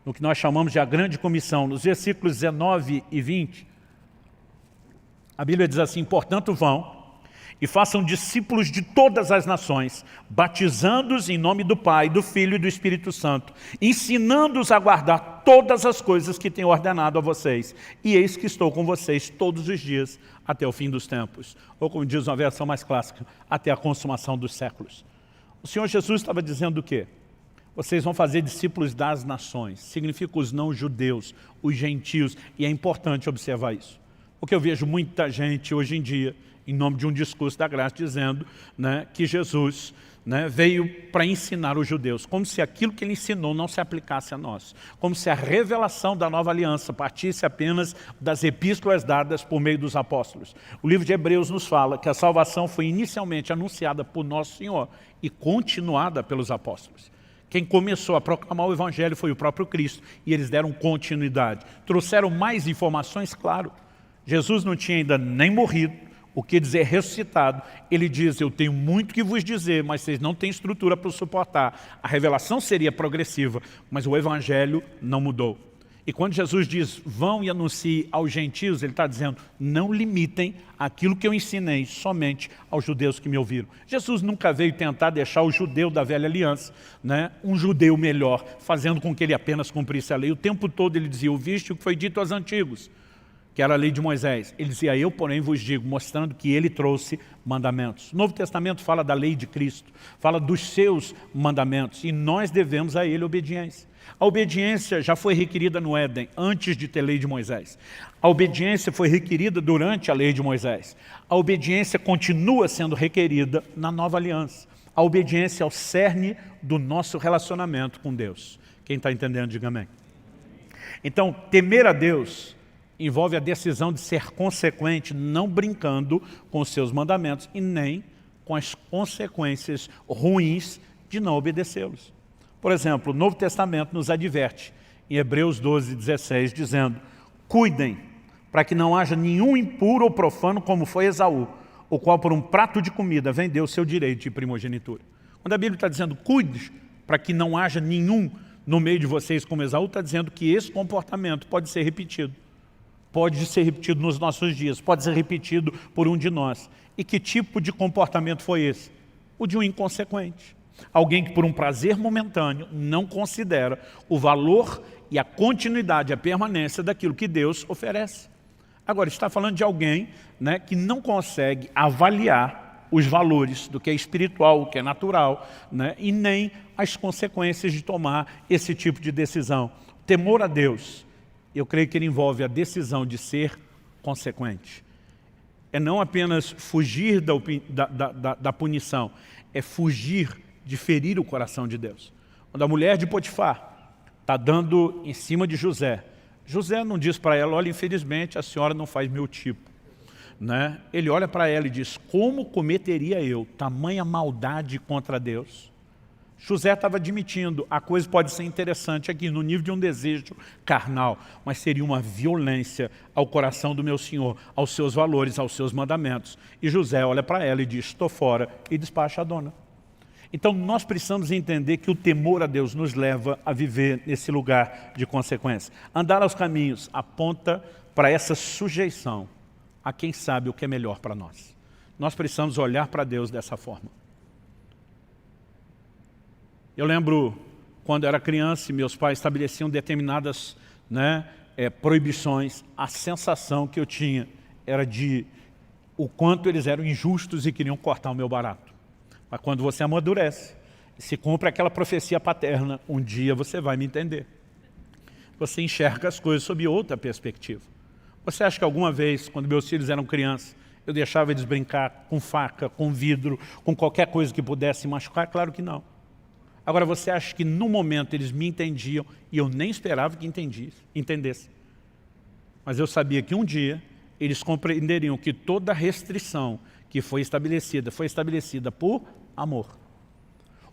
Speaker 1: no que nós chamamos de a grande comissão, nos versículos 19 e 20, a Bíblia diz assim, portanto vão e façam discípulos de todas as nações, batizando-os em nome do Pai, do Filho e do Espírito Santo, ensinando-os a guardar todas as coisas que tenho ordenado a vocês. E eis que estou com vocês todos os dias, até o fim dos tempos. Ou como diz uma versão mais clássica, até a consumação dos séculos. O Senhor Jesus estava dizendo o quê? Vocês vão fazer discípulos das nações. Significa os não-judeus, os gentios. E é importante observar isso. Porque eu vejo muita gente hoje em dia, em nome de um discurso da graça, dizendo que Jesus veio para ensinar os judeus. Como se aquilo que ele ensinou não se aplicasse a nós. Como se a revelação da nova aliança partisse apenas das epístolas dadas por meio dos apóstolos. O livro de Hebreus nos fala que a salvação foi inicialmente anunciada por Nosso Senhor e continuada pelos apóstolos. Quem começou a proclamar o Evangelho foi o próprio Cristo, e eles deram continuidade. Trouxeram mais informações, claro. Jesus não tinha ainda nem morrido, o que dizer ressuscitado. Ele diz, eu tenho muito que vos dizer, mas vocês não têm estrutura para suportar. A revelação seria progressiva, mas o Evangelho não mudou. E quando Jesus diz, vão e anunciem aos gentios, ele está dizendo, não limitem aquilo que eu ensinei somente aos judeus que me ouviram. Jesus nunca veio tentar deixar o judeu da velha aliança, um judeu melhor, fazendo com que ele apenas cumprisse a lei. O tempo todo ele dizia, ouviste o que foi dito aos antigos, que era a lei de Moisés. Ele dizia, eu porém vos digo, mostrando que ele trouxe mandamentos. O Novo Testamento fala da lei de Cristo, fala dos seus mandamentos, e nós devemos a ele obediência. A obediência já foi requerida no Éden, antes de ter lei de Moisés. A obediência foi requerida durante a lei de Moisés. A obediência continua sendo requerida na nova aliança. A obediência é o cerne do nosso relacionamento com Deus. Quem está entendendo, diga amém. Então, temer a Deus envolve a decisão de ser consequente, não brincando com os seus mandamentos e nem com as consequências ruins de não obedecê-los. Por exemplo, o Novo Testamento nos adverte, em Hebreus 12, 16, dizendo, cuidem para que não haja nenhum impuro ou profano como foi Esaú, o qual por um prato de comida vendeu seu direito de primogenitura. Quando a Bíblia está dizendo, cuide para que não haja nenhum no meio de vocês como Esaú, está dizendo que esse comportamento pode ser repetido. Pode ser repetido nos nossos dias, pode ser repetido por um de nós. E que tipo de comportamento foi esse? O de um inconsequente. Alguém que por um prazer momentâneo não considera o valor e a continuidade, a permanência daquilo que Deus oferece. Agora, está falando de alguém que não consegue avaliar os valores do que é espiritual, o que é natural, e nem as consequências de tomar esse tipo de decisão. Temor a Deus, eu creio que ele envolve a decisão de ser consequente. É não apenas fugir da punição, é fugir de ferir o coração de Deus. Quando a mulher de Potifar está dando em cima de José, José não diz para ela, olha, infelizmente a senhora não faz meu tipo. Ele olha para ela e diz, como cometeria eu tamanha maldade contra Deus? José estava admitindo, a coisa pode ser interessante aqui, no nível de um desejo carnal, mas seria uma violência ao coração do meu Senhor, aos seus valores, aos seus mandamentos. E José olha para ela e diz, estou fora, e despacha a dona. Então nós precisamos entender que o temor a Deus nos leva a viver nesse lugar de consequência. Andar aos caminhos aponta para essa sujeição a quem sabe o que é melhor para nós. Nós precisamos olhar para Deus dessa forma. Eu lembro quando eu era criança e meus pais estabeleciam determinadas proibições, a sensação que eu tinha era de o quanto eles eram injustos e queriam cortar o meu barato. Mas quando você amadurece, se cumpre aquela profecia paterna, um dia você vai me entender. Você enxerga as coisas sob outra perspectiva. Você acha que alguma vez, quando meus filhos eram crianças, eu deixava eles brincar com faca, com vidro, com qualquer coisa que pudesse machucar? Claro que não. Agora, você acha que no momento eles me entendiam e eu nem esperava que entendessem. Mas eu sabia que um dia eles compreenderiam que toda restrição que foi estabelecida por amor.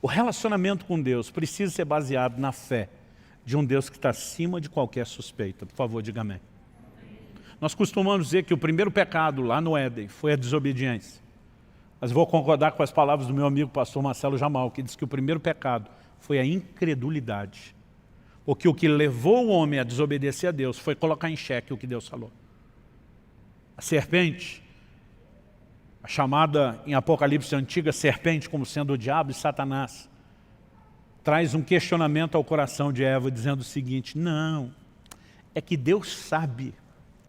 Speaker 1: O relacionamento com Deus precisa ser baseado na fé de um Deus que está acima de qualquer suspeita. Por favor, diga amém. Nós costumamos dizer que o primeiro pecado lá no Éden foi a desobediência. Mas vou concordar com as palavras do meu amigo pastor Marcelo Jamal, que diz que o primeiro pecado foi a incredulidade. Porque o que levou o homem a desobedecer a Deus foi colocar em xeque o que Deus falou. A serpente, a chamada em Apocalipse antiga serpente como sendo o diabo e Satanás, traz um questionamento ao coração de Eva dizendo o seguinte: não, é que Deus sabe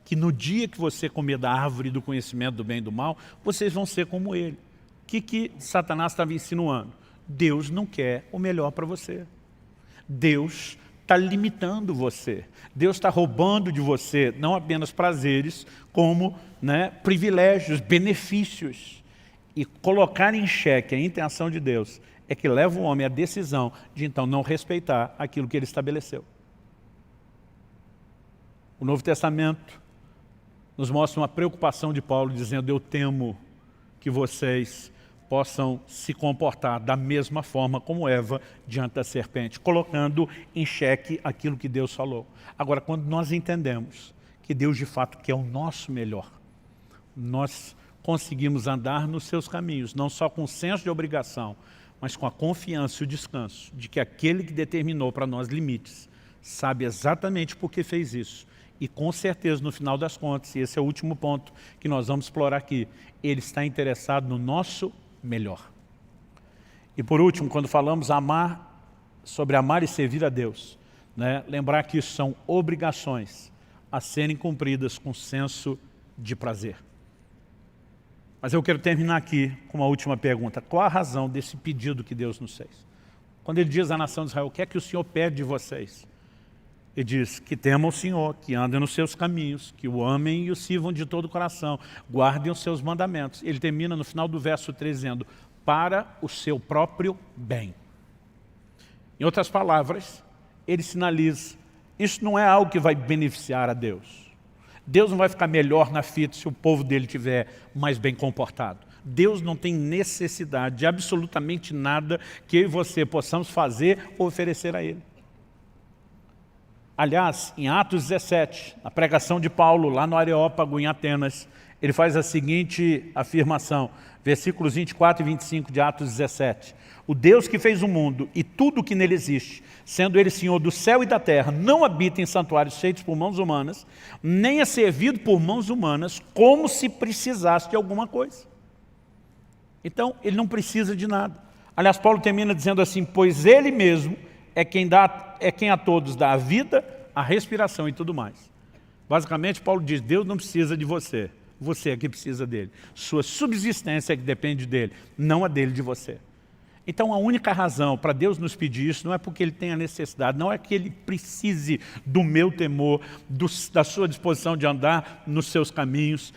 Speaker 1: que no dia que você comer da árvore do conhecimento do bem e do mal, vocês vão ser como ele. O que Satanás estava insinuando? Deus não quer o melhor para você. Deus está limitando você. Deus está roubando de você não apenas prazeres, como privilégios, benefícios. E colocar em xeque a intenção de Deus é que leva o homem à decisão de então não respeitar aquilo que ele estabeleceu. O Novo Testamento nos mostra uma preocupação de Paulo dizendo: eu temo que vocês possam se comportar da mesma forma como Eva diante da serpente, colocando em xeque aquilo que Deus falou. Agora, quando nós entendemos que Deus de fato quer o nosso melhor, nós conseguimos andar nos seus caminhos, não só com o senso de obrigação, mas com a confiança e o descanso de que aquele que determinou para nós limites sabe exatamente por que fez isso. E com certeza, no final das contas, e esse é o último ponto que nós vamos explorar aqui, Ele está interessado no nosso melhor. E por último, quando falamos sobre amar e servir a Deus, lembrar que isso são obrigações a serem cumpridas com senso de prazer. Mas eu quero terminar aqui com uma última pergunta. Qual a razão desse pedido que Deus nos fez? Quando Ele diz à nação de Israel: o que é que o Senhor pede de vocês? Ele diz que temam o Senhor, que andem nos seus caminhos, que o amem e o sirvam de todo o coração, guardem os seus mandamentos. Ele termina no final do verso 3 dizendo: para o seu próprio bem. Em outras palavras, ele sinaliza: isso não é algo que vai beneficiar a Deus. Deus não vai ficar melhor na fita se o povo dele estiver mais bem comportado. Deus não tem necessidade de absolutamente nada que eu e você possamos fazer ou oferecer a Ele. Aliás, em Atos 17, na pregação de Paulo, lá no Areópago, em Atenas, ele faz a seguinte afirmação, versículos 24 e 25 de Atos 17. O Deus que fez o mundo e tudo o que nele existe, sendo Ele Senhor do céu e da terra, não habita em santuários feitos por mãos humanas, nem é servido por mãos humanas, como se precisasse de alguma coisa. Então, Ele não precisa de nada. Aliás, Paulo termina dizendo assim: pois Ele mesmo é quem a todos dá a vida, a respiração e tudo mais. Basicamente, Paulo diz: Deus não precisa de você, você é que precisa dele. Sua subsistência é que depende dele, não a dele de você. Então, a única razão para Deus nos pedir isso não é porque Ele tenha necessidade, não é que Ele precise do meu temor, da sua disposição de andar nos seus caminhos,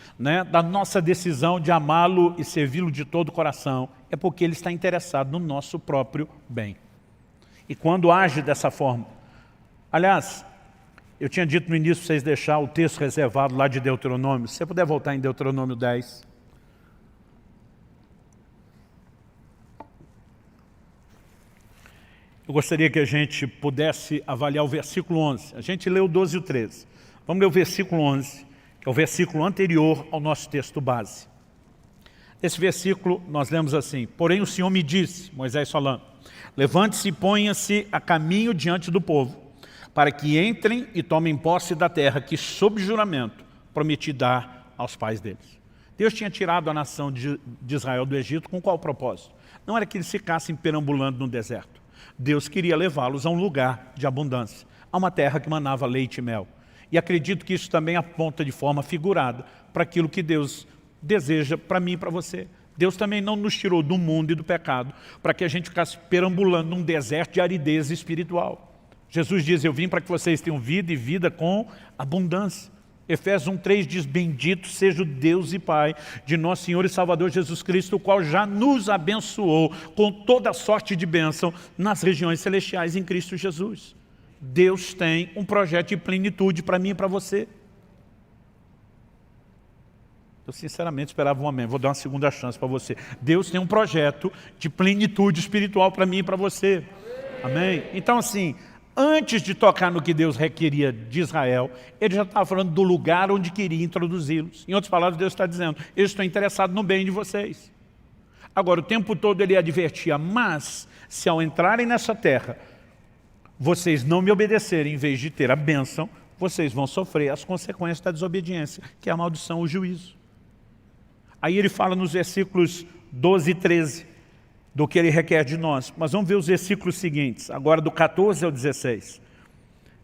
Speaker 1: da nossa decisão de amá-lo e servi-lo de todo o coração. É porque Ele está interessado no nosso próprio bem. E quando age dessa forma, aliás, eu tinha dito no início para vocês deixar o texto reservado lá de Deuteronômio. Se você puder voltar em Deuteronômio 10. Eu gostaria que a gente pudesse avaliar o versículo 11. A gente leu o 12 e o 13. Vamos ler o versículo 11, que é o versículo anterior ao nosso texto base. Nesse versículo nós lemos assim: porém o Senhor me disse, Moisés falando, levante-se e ponha-se a caminho diante do povo, para que entrem e tomem posse da terra que, sob juramento, prometi dar aos pais deles. Deus tinha tirado a nação de Israel do Egito com qual propósito? Não era que eles ficassem perambulando no deserto. Deus queria levá-los a um lugar de abundância, a uma terra que manava leite e mel. E acredito que isso também aponta de forma figurada para aquilo que Deus deseja para mim e para você. Deus também não nos tirou do mundo e do pecado para que a gente ficasse perambulando num deserto de aridez espiritual. Jesus diz, eu vim para que vocês tenham vida e vida com abundância. Efésios 1:3 diz, bendito seja o Deus e Pai de nosso Senhor e Salvador Jesus Cristo, o qual já nos abençoou com toda sorte de bênção nas regiões celestiais em Cristo Jesus. Deus tem um projeto de plenitude para mim e para você. Eu sinceramente esperava um amém, vou dar uma segunda chance para você. Deus tem um projeto de plenitude espiritual para mim e para você. Amém? Então assim, antes de tocar no que Deus requeria de Israel, ele já estava falando do lugar onde queria introduzi-los. Em outras palavras, Deus está dizendo, eu estou interessado no bem de vocês. Agora, o tempo todo ele advertia, mas se ao entrarem nessa terra, vocês não me obedecerem em vez de ter a bênção, vocês vão sofrer as consequências da desobediência, que é a maldição, o juízo. Aí ele fala nos versículos 12 e 13, do que ele requer de nós. Mas vamos ver os versículos seguintes, agora do 14 ao 16.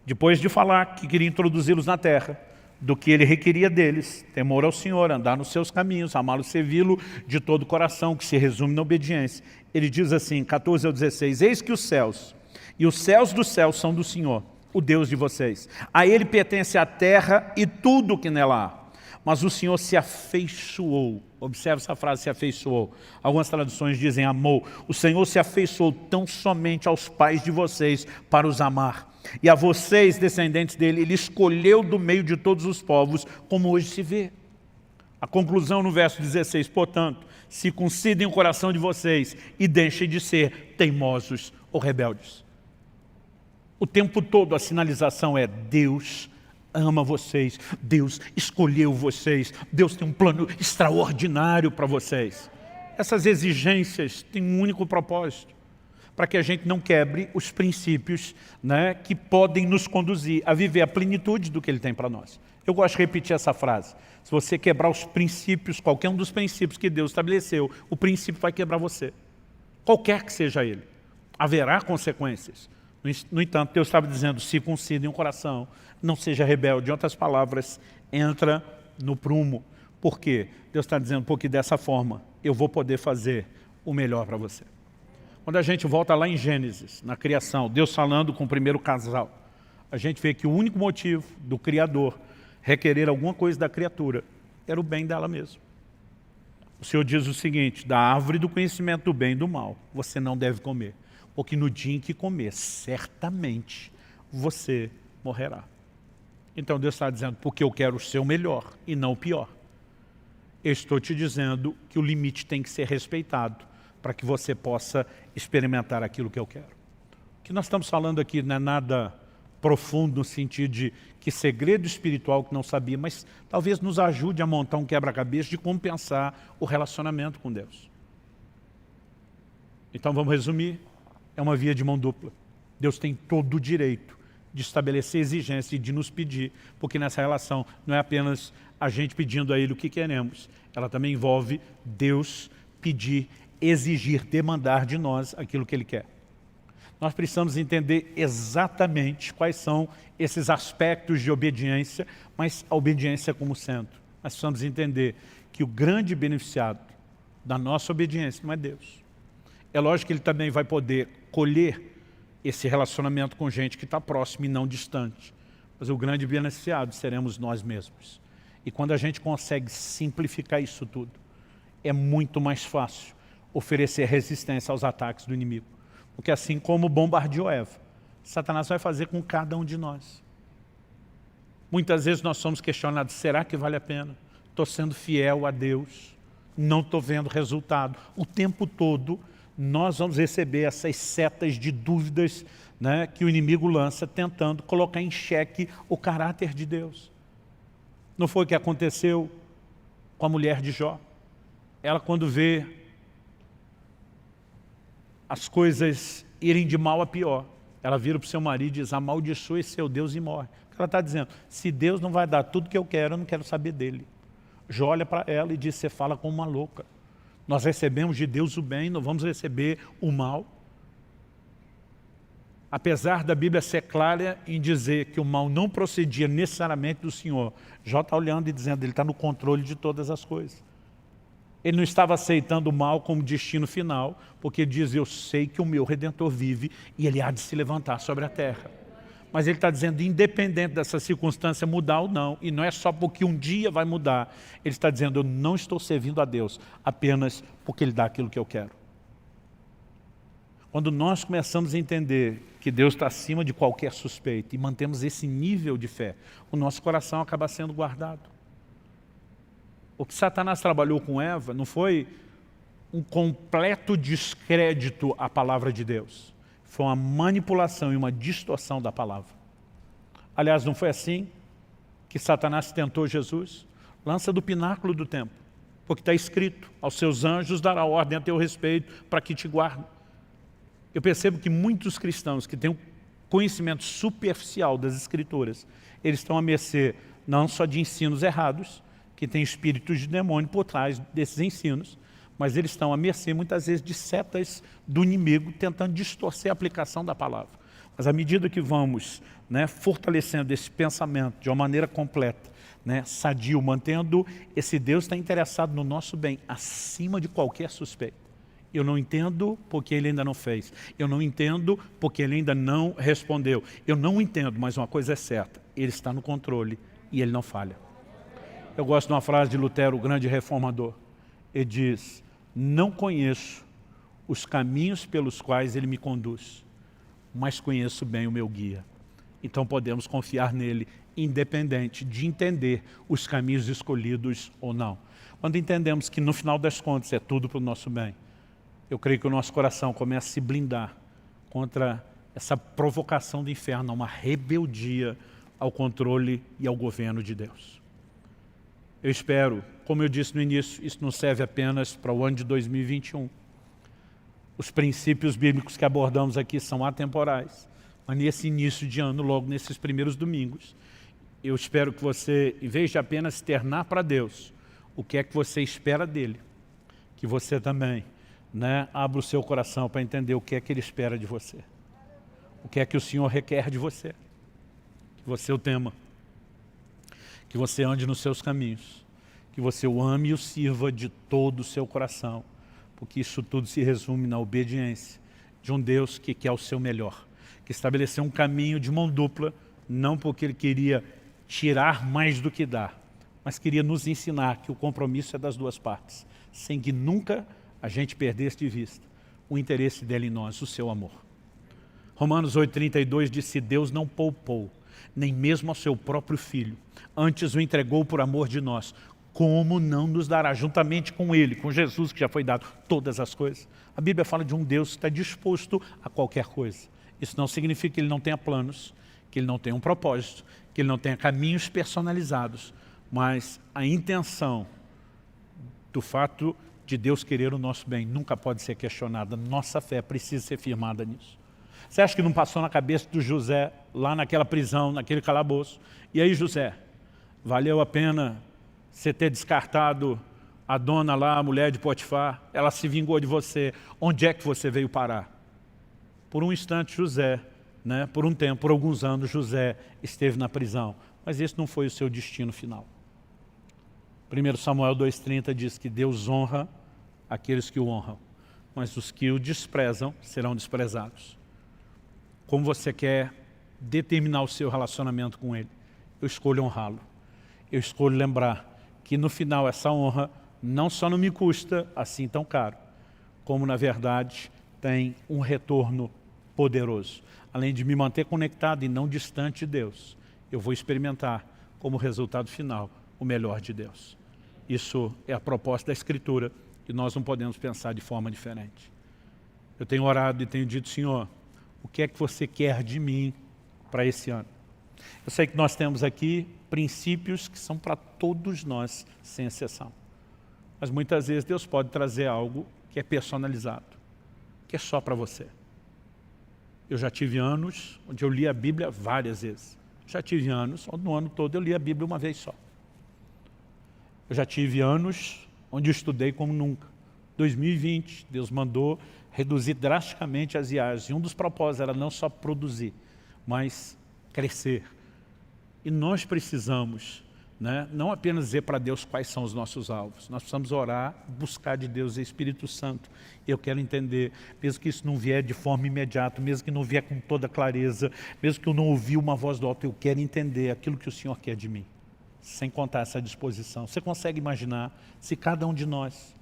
Speaker 1: Depois de falar que queria introduzi-los na terra, do que ele requeria deles, temor ao Senhor, andar nos seus caminhos, amá-lo, servi-lo de todo o coração, que se resume na obediência. Ele diz assim, 14 ao 16, eis que os céus e os céus dos céus são do Senhor, o Deus de vocês. A ele pertence a terra e tudo o que nela há. Mas o Senhor se afeiçoou. Observe essa frase, se afeiçoou. Algumas traduções dizem amou. O Senhor se afeiçoou tão somente aos pais de vocês para os amar. E a vocês, descendentes dele, ele escolheu do meio de todos os povos, como hoje se vê. A conclusão no verso 16, portanto, circuncidem o coração de vocês e deixem de ser teimosos ou rebeldes. O tempo todo a sinalização é Deus ama vocês, Deus escolheu vocês, Deus tem um plano extraordinário para vocês. Essas exigências têm um único propósito, para que a gente não quebre os princípios, né, que podem nos conduzir a viver a plenitude do que Ele tem para nós. Eu gosto de repetir essa frase, se você quebrar os princípios, qualquer um dos princípios que Deus estabeleceu, o princípio vai quebrar você, qualquer que seja ele, haverá consequências. No entanto, Deus estava dizendo, circuncidem o coração, não seja rebelde. Em outras palavras, entra no prumo. Por quê? Deus está dizendo, porque dessa forma eu vou poder fazer o melhor para você. Quando a gente volta lá em Gênesis, na criação, Deus falando com o primeiro casal, a gente vê que o único motivo do Criador requerer alguma coisa da criatura era o bem dela mesma. O Senhor diz o seguinte, da árvore do conhecimento do bem e do mal, você não deve comer. Porque no dia em que comer, certamente você morrerá. Então Deus está dizendo, porque eu quero o seu melhor e não o pior. Eu estou te dizendo que o limite tem que ser respeitado para que você possa experimentar aquilo que eu quero. O que nós estamos falando aqui não é nada profundo no sentido de que segredo espiritual que não sabia, mas talvez nos ajude a montar um quebra-cabeça de como pensar o relacionamento com Deus. Então vamos resumir. É uma via de mão dupla. Deus tem todo o direito de estabelecer exigência e de nos pedir, porque nessa relação não é apenas a gente pedindo a Ele o que queremos, ela também envolve Deus pedir, exigir, demandar de nós aquilo que Ele quer. Nós precisamos entender exatamente quais são esses aspectos de obediência, mas a obediência como centro. Nós precisamos entender que o grande beneficiado da nossa obediência não é Deus. É lógico que Ele também vai poder colher esse relacionamento com gente que está próxima e não distante. Mas o grande beneficiado seremos nós mesmos. E quando a gente consegue simplificar isso tudo, é muito mais fácil oferecer resistência aos ataques do inimigo. Porque assim como bombardeou Eva, Satanás vai fazer com cada um de nós. Muitas vezes nós somos questionados, será que vale a pena? Estou sendo fiel a Deus, não estou vendo resultado. O tempo todo nós vamos receber essas setas de dúvidas, né, que o inimigo lança tentando colocar em xeque o caráter de Deus. Não foi o que aconteceu com a mulher de Jó? Ela, quando vê as coisas irem de mal a pior, ela vira para o seu marido e diz, amaldiçoe seu Deus e morre. Ela está dizendo, se Deus não vai dar tudo que eu não quero saber dele. Jó olha para ela e diz, você fala como uma louca. Nós recebemos de Deus o bem, não vamos receber o mal. apesar da Bíblia ser clara em dizer que o mal não procedia necessariamente do Senhor, Jó está olhando e dizendo, ele está no controle de todas as coisas. Ele não estava aceitando o mal como destino final, porque ele diz, eu sei que o meu Redentor vive e ele há de se levantar sobre a terra. Mas ele está dizendo, independente dessa circunstância mudar ou não, e não é só porque um dia vai mudar, ele está dizendo, eu não estou servindo a Deus apenas porque Ele dá aquilo que eu quero. Quando nós começamos a entender que Deus está acima de qualquer suspeita e mantemos esse nível de fé, o nosso coração acaba sendo guardado. O que Satanás trabalhou com Eva não foi um completo descrédito à palavra de Deus. Foi uma manipulação e uma distorção da palavra. Aliás, não foi assim que Satanás tentou Jesus? Lança do pináculo do templo, porque está escrito, aos seus anjos dará ordem a teu respeito para que te guardem. Eu percebo que muitos cristãos que têm um conhecimento superficial das Escrituras, eles estão à mercê não só de ensinos errados, que tem espíritos de demônio por trás desses ensinos, mas eles estão à mercê muitas vezes de setas do inimigo tentando distorcer a aplicação da palavra. Mas à medida que vamos fortalecendo esse pensamento de uma maneira completa, sadio, mantendo esse Deus está interessado no nosso bem acima de qualquer suspeita. Eu não entendo porque Ele ainda não fez. Eu não entendo porque Ele ainda não respondeu. Eu não entendo, mas uma coisa é certa, Ele está no controle e Ele não falha. Eu gosto de uma frase de Lutero, o grande reformador. Ele diz, não conheço os caminhos pelos quais Ele me conduz, mas conheço bem o meu guia. Então podemos confiar nele, independente de entender os caminhos escolhidos ou não. Quando entendemos que no final das contas é tudo para o nosso bem, eu creio que o nosso coração começa a se blindar contra essa provocação do inferno, uma rebeldia ao controle e ao governo de Deus. Eu espero, como eu disse no início, isso não serve apenas para o ano de 2021. Os princípios bíblicos que abordamos aqui são atemporais. Mas nesse início de ano, logo nesses primeiros domingos, eu espero que você, em vez de apenas externar para Deus o que é que você espera dele, que você também abra o seu coração para entender o que é que Ele espera de você. O que é que o Senhor requer de você. Que você o tema. Que você ande nos seus caminhos. Que você o ame e o sirva de todo o seu coração. Porque isso tudo se resume na obediência de um Deus que quer o seu melhor. Que estabeleceu um caminho de mão dupla, não porque Ele queria tirar mais do que dar, mas queria nos ensinar que o compromisso é das duas partes, sem que nunca a gente perdesse de vista o interesse dele em nós, o seu amor. Romanos 8,32 diz, se Deus não poupou, nem mesmo ao seu próprio Filho, antes o entregou por amor de nós, como não nos dará juntamente com Ele, com Jesus que já foi dado, todas as coisas? A Bíblia fala de um Deus que está disposto a qualquer coisa. Isso não significa que Ele não tenha planos, que Ele não tenha um propósito, que Ele não tenha caminhos personalizados, mas a intenção do fato de Deus querer o nosso bem nunca pode ser questionada. Nossa fé precisa ser firmada nisso. Você acha que não passou na cabeça do José, lá naquela prisão, naquele calabouço? E aí, José, valeu a pena você ter descartado a dona lá, a mulher de Potifar? Ela se vingou de você. Onde é que você veio parar? Por um instante, José, por um tempo, por alguns anos, José esteve na prisão. Mas esse não foi o seu destino final. 1 Samuel 2,30 diz que Deus honra aqueles que o honram, mas os que o desprezam serão desprezados. Como você quer determinar o seu relacionamento com Ele? Eu escolho honrá-lo. Eu escolho lembrar que no final essa honra não só não me custa assim tão caro, como na verdade tem um retorno poderoso. Além de me manter conectado e não distante de Deus, eu vou experimentar como resultado final o melhor de Deus. Isso é a proposta da Escritura e nós não podemos pensar de forma diferente. Eu tenho orado e tenho dito, Senhor, o que é que você quer de mim para esse ano? Eu sei que nós temos aqui princípios que são para todos nós, sem exceção. Mas muitas vezes Deus pode trazer algo que é personalizado, que é só para você. Eu já tive anos onde eu li a Bíblia várias vezes. Já tive anos onde no ano todo eu li a Bíblia uma vez só. Eu já tive anos onde eu estudei como nunca. 2020, Deus mandou reduzir drasticamente as viagens. E um dos propósitos era não só produzir, mas crescer. E nós precisamos, né, não apenas dizer para Deus quais são os nossos alvos. Nós precisamos orar, buscar de Deus o Espírito Santo. Eu quero entender, mesmo que isso não vier de forma imediata, mesmo que não vier com toda clareza, mesmo que eu não ouvi uma voz do alto, eu quero entender aquilo que o Senhor quer de mim. Sem contar essa disposição. Você consegue imaginar se cada um de nós,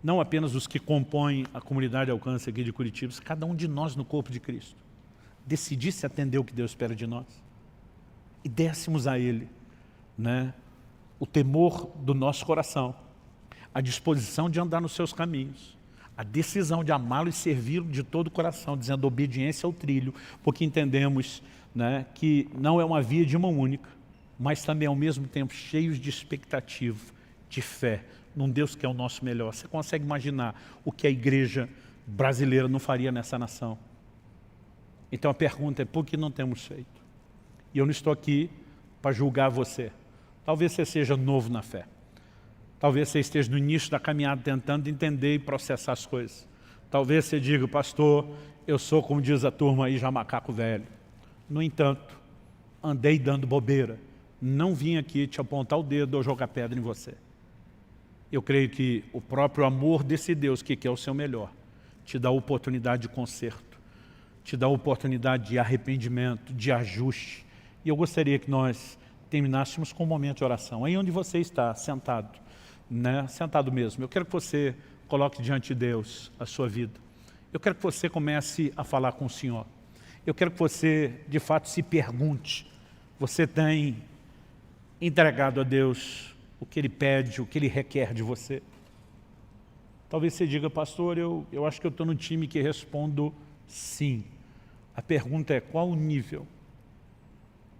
Speaker 1: não apenas os que compõem a comunidade de alcance aqui de Curitiba, se cada um de nós no corpo de Cristo decidisse atender o que Deus espera de nós e dessemos a Ele, né, o temor do nosso coração, a disposição de andar nos seus caminhos, a decisão de amá-lo e servi-lo de todo o coração, dizendo obediência ao trilho, porque entendemos, né, que não é uma via de mão única, mas também ao mesmo tempo cheios de expectativa, de fé, num Deus que é o nosso melhor. Você consegue imaginar o que a igreja brasileira não faria nessa nação? Então a pergunta é, por que não temos feito? E eu não estou aqui para julgar você. Talvez você seja novo na fé. Talvez você esteja no início da caminhada tentando entender e processar as coisas. Talvez você diga, pastor, eu sou, como diz a turma aí, já macaco velho. No entanto, andei dando bobeira. Não vim aqui te apontar o dedo ou jogar pedra em você. Eu creio que o próprio amor desse Deus, que quer o seu melhor, te dá a oportunidade de conserto, te dá a oportunidade de arrependimento, de ajuste. E eu gostaria que nós terminássemos com um momento de oração. Aí onde você está, sentado, né? Sentado mesmo. Eu quero que você coloque diante de Deus a sua vida. Eu quero que você comece a falar com o Senhor. Eu quero que você, de fato, se pergunte. Você tem entregado a Deus o que Ele pede, o que Ele requer de você? Talvez você diga, pastor, eu acho que eu estou no time que respondo sim. A pergunta é, qual o nível?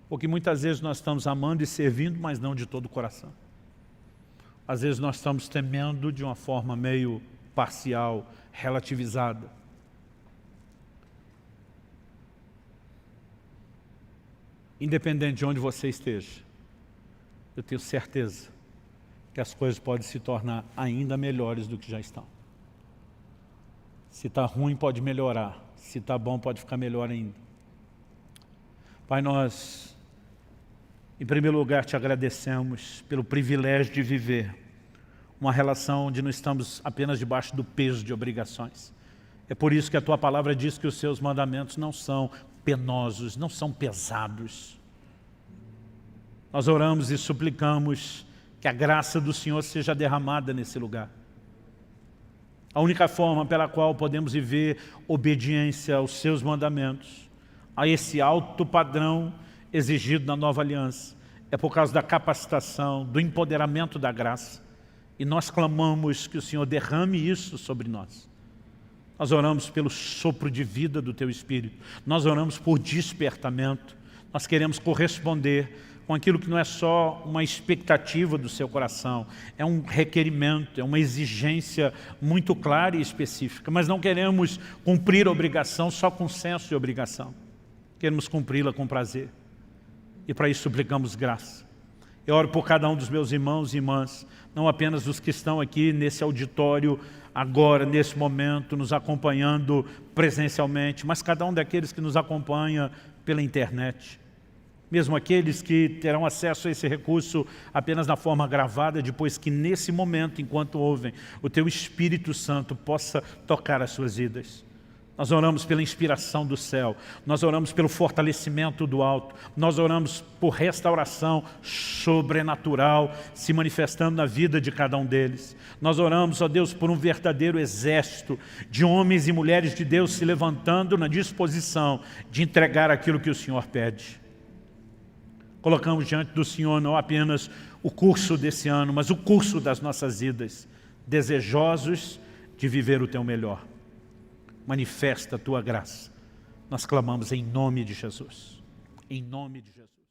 Speaker 1: Porque muitas vezes nós estamos amando e servindo, mas não de todo o coração. Às vezes nós estamos temendo de uma forma meio parcial, relativizada. Independente de onde você esteja, eu tenho certeza que as coisas podem se tornar ainda melhores do que já estão. Se está ruim, pode melhorar. Se está bom, pode ficar melhor ainda. Pai, nós, em primeiro lugar, te agradecemos pelo privilégio de viver uma relação onde não estamos apenas debaixo do peso de obrigações. É por isso que a Tua palavra diz que os Seus mandamentos não são penosos, não são pesados. Nós oramos e suplicamos que a graça do Senhor seja derramada nesse lugar. A única forma pela qual podemos viver obediência aos Seus mandamentos, a esse alto padrão exigido na nova aliança, é por causa da capacitação, do empoderamento da graça. E nós clamamos que o Senhor derrame isso sobre nós. Nós oramos pelo sopro de vida do Teu Espírito. Nós oramos por despertamento. Nós queremos corresponder com aquilo que não é só uma expectativa do seu coração, é um requerimento, é uma exigência muito clara e específica, mas não queremos cumprir a obrigação só com senso de obrigação, queremos cumpri-la com prazer, e para isso suplicamos graça. Eu oro por cada um dos meus irmãos e irmãs, não apenas dos que estão aqui nesse auditório, agora, nesse momento, nos acompanhando presencialmente, mas cada um daqueles que nos acompanha pela internet. Mesmo aqueles que terão acesso a esse recurso apenas na forma gravada, depois que nesse momento, enquanto ouvem, o Teu Espírito Santo possa tocar as suas vidas. Nós oramos pela inspiração do céu, nós oramos pelo fortalecimento do alto, nós oramos por restauração sobrenatural se manifestando na vida de cada um deles. Nós oramos, ó Deus, por um verdadeiro exército de homens e mulheres de Deus se levantando na disposição de entregar aquilo que o Senhor pede. Colocamos diante do Senhor não apenas o curso desse ano, mas o curso das nossas vidas, desejosos de viver o Teu melhor. Manifesta a Tua graça. Nós clamamos em nome de Jesus. Em nome de Jesus.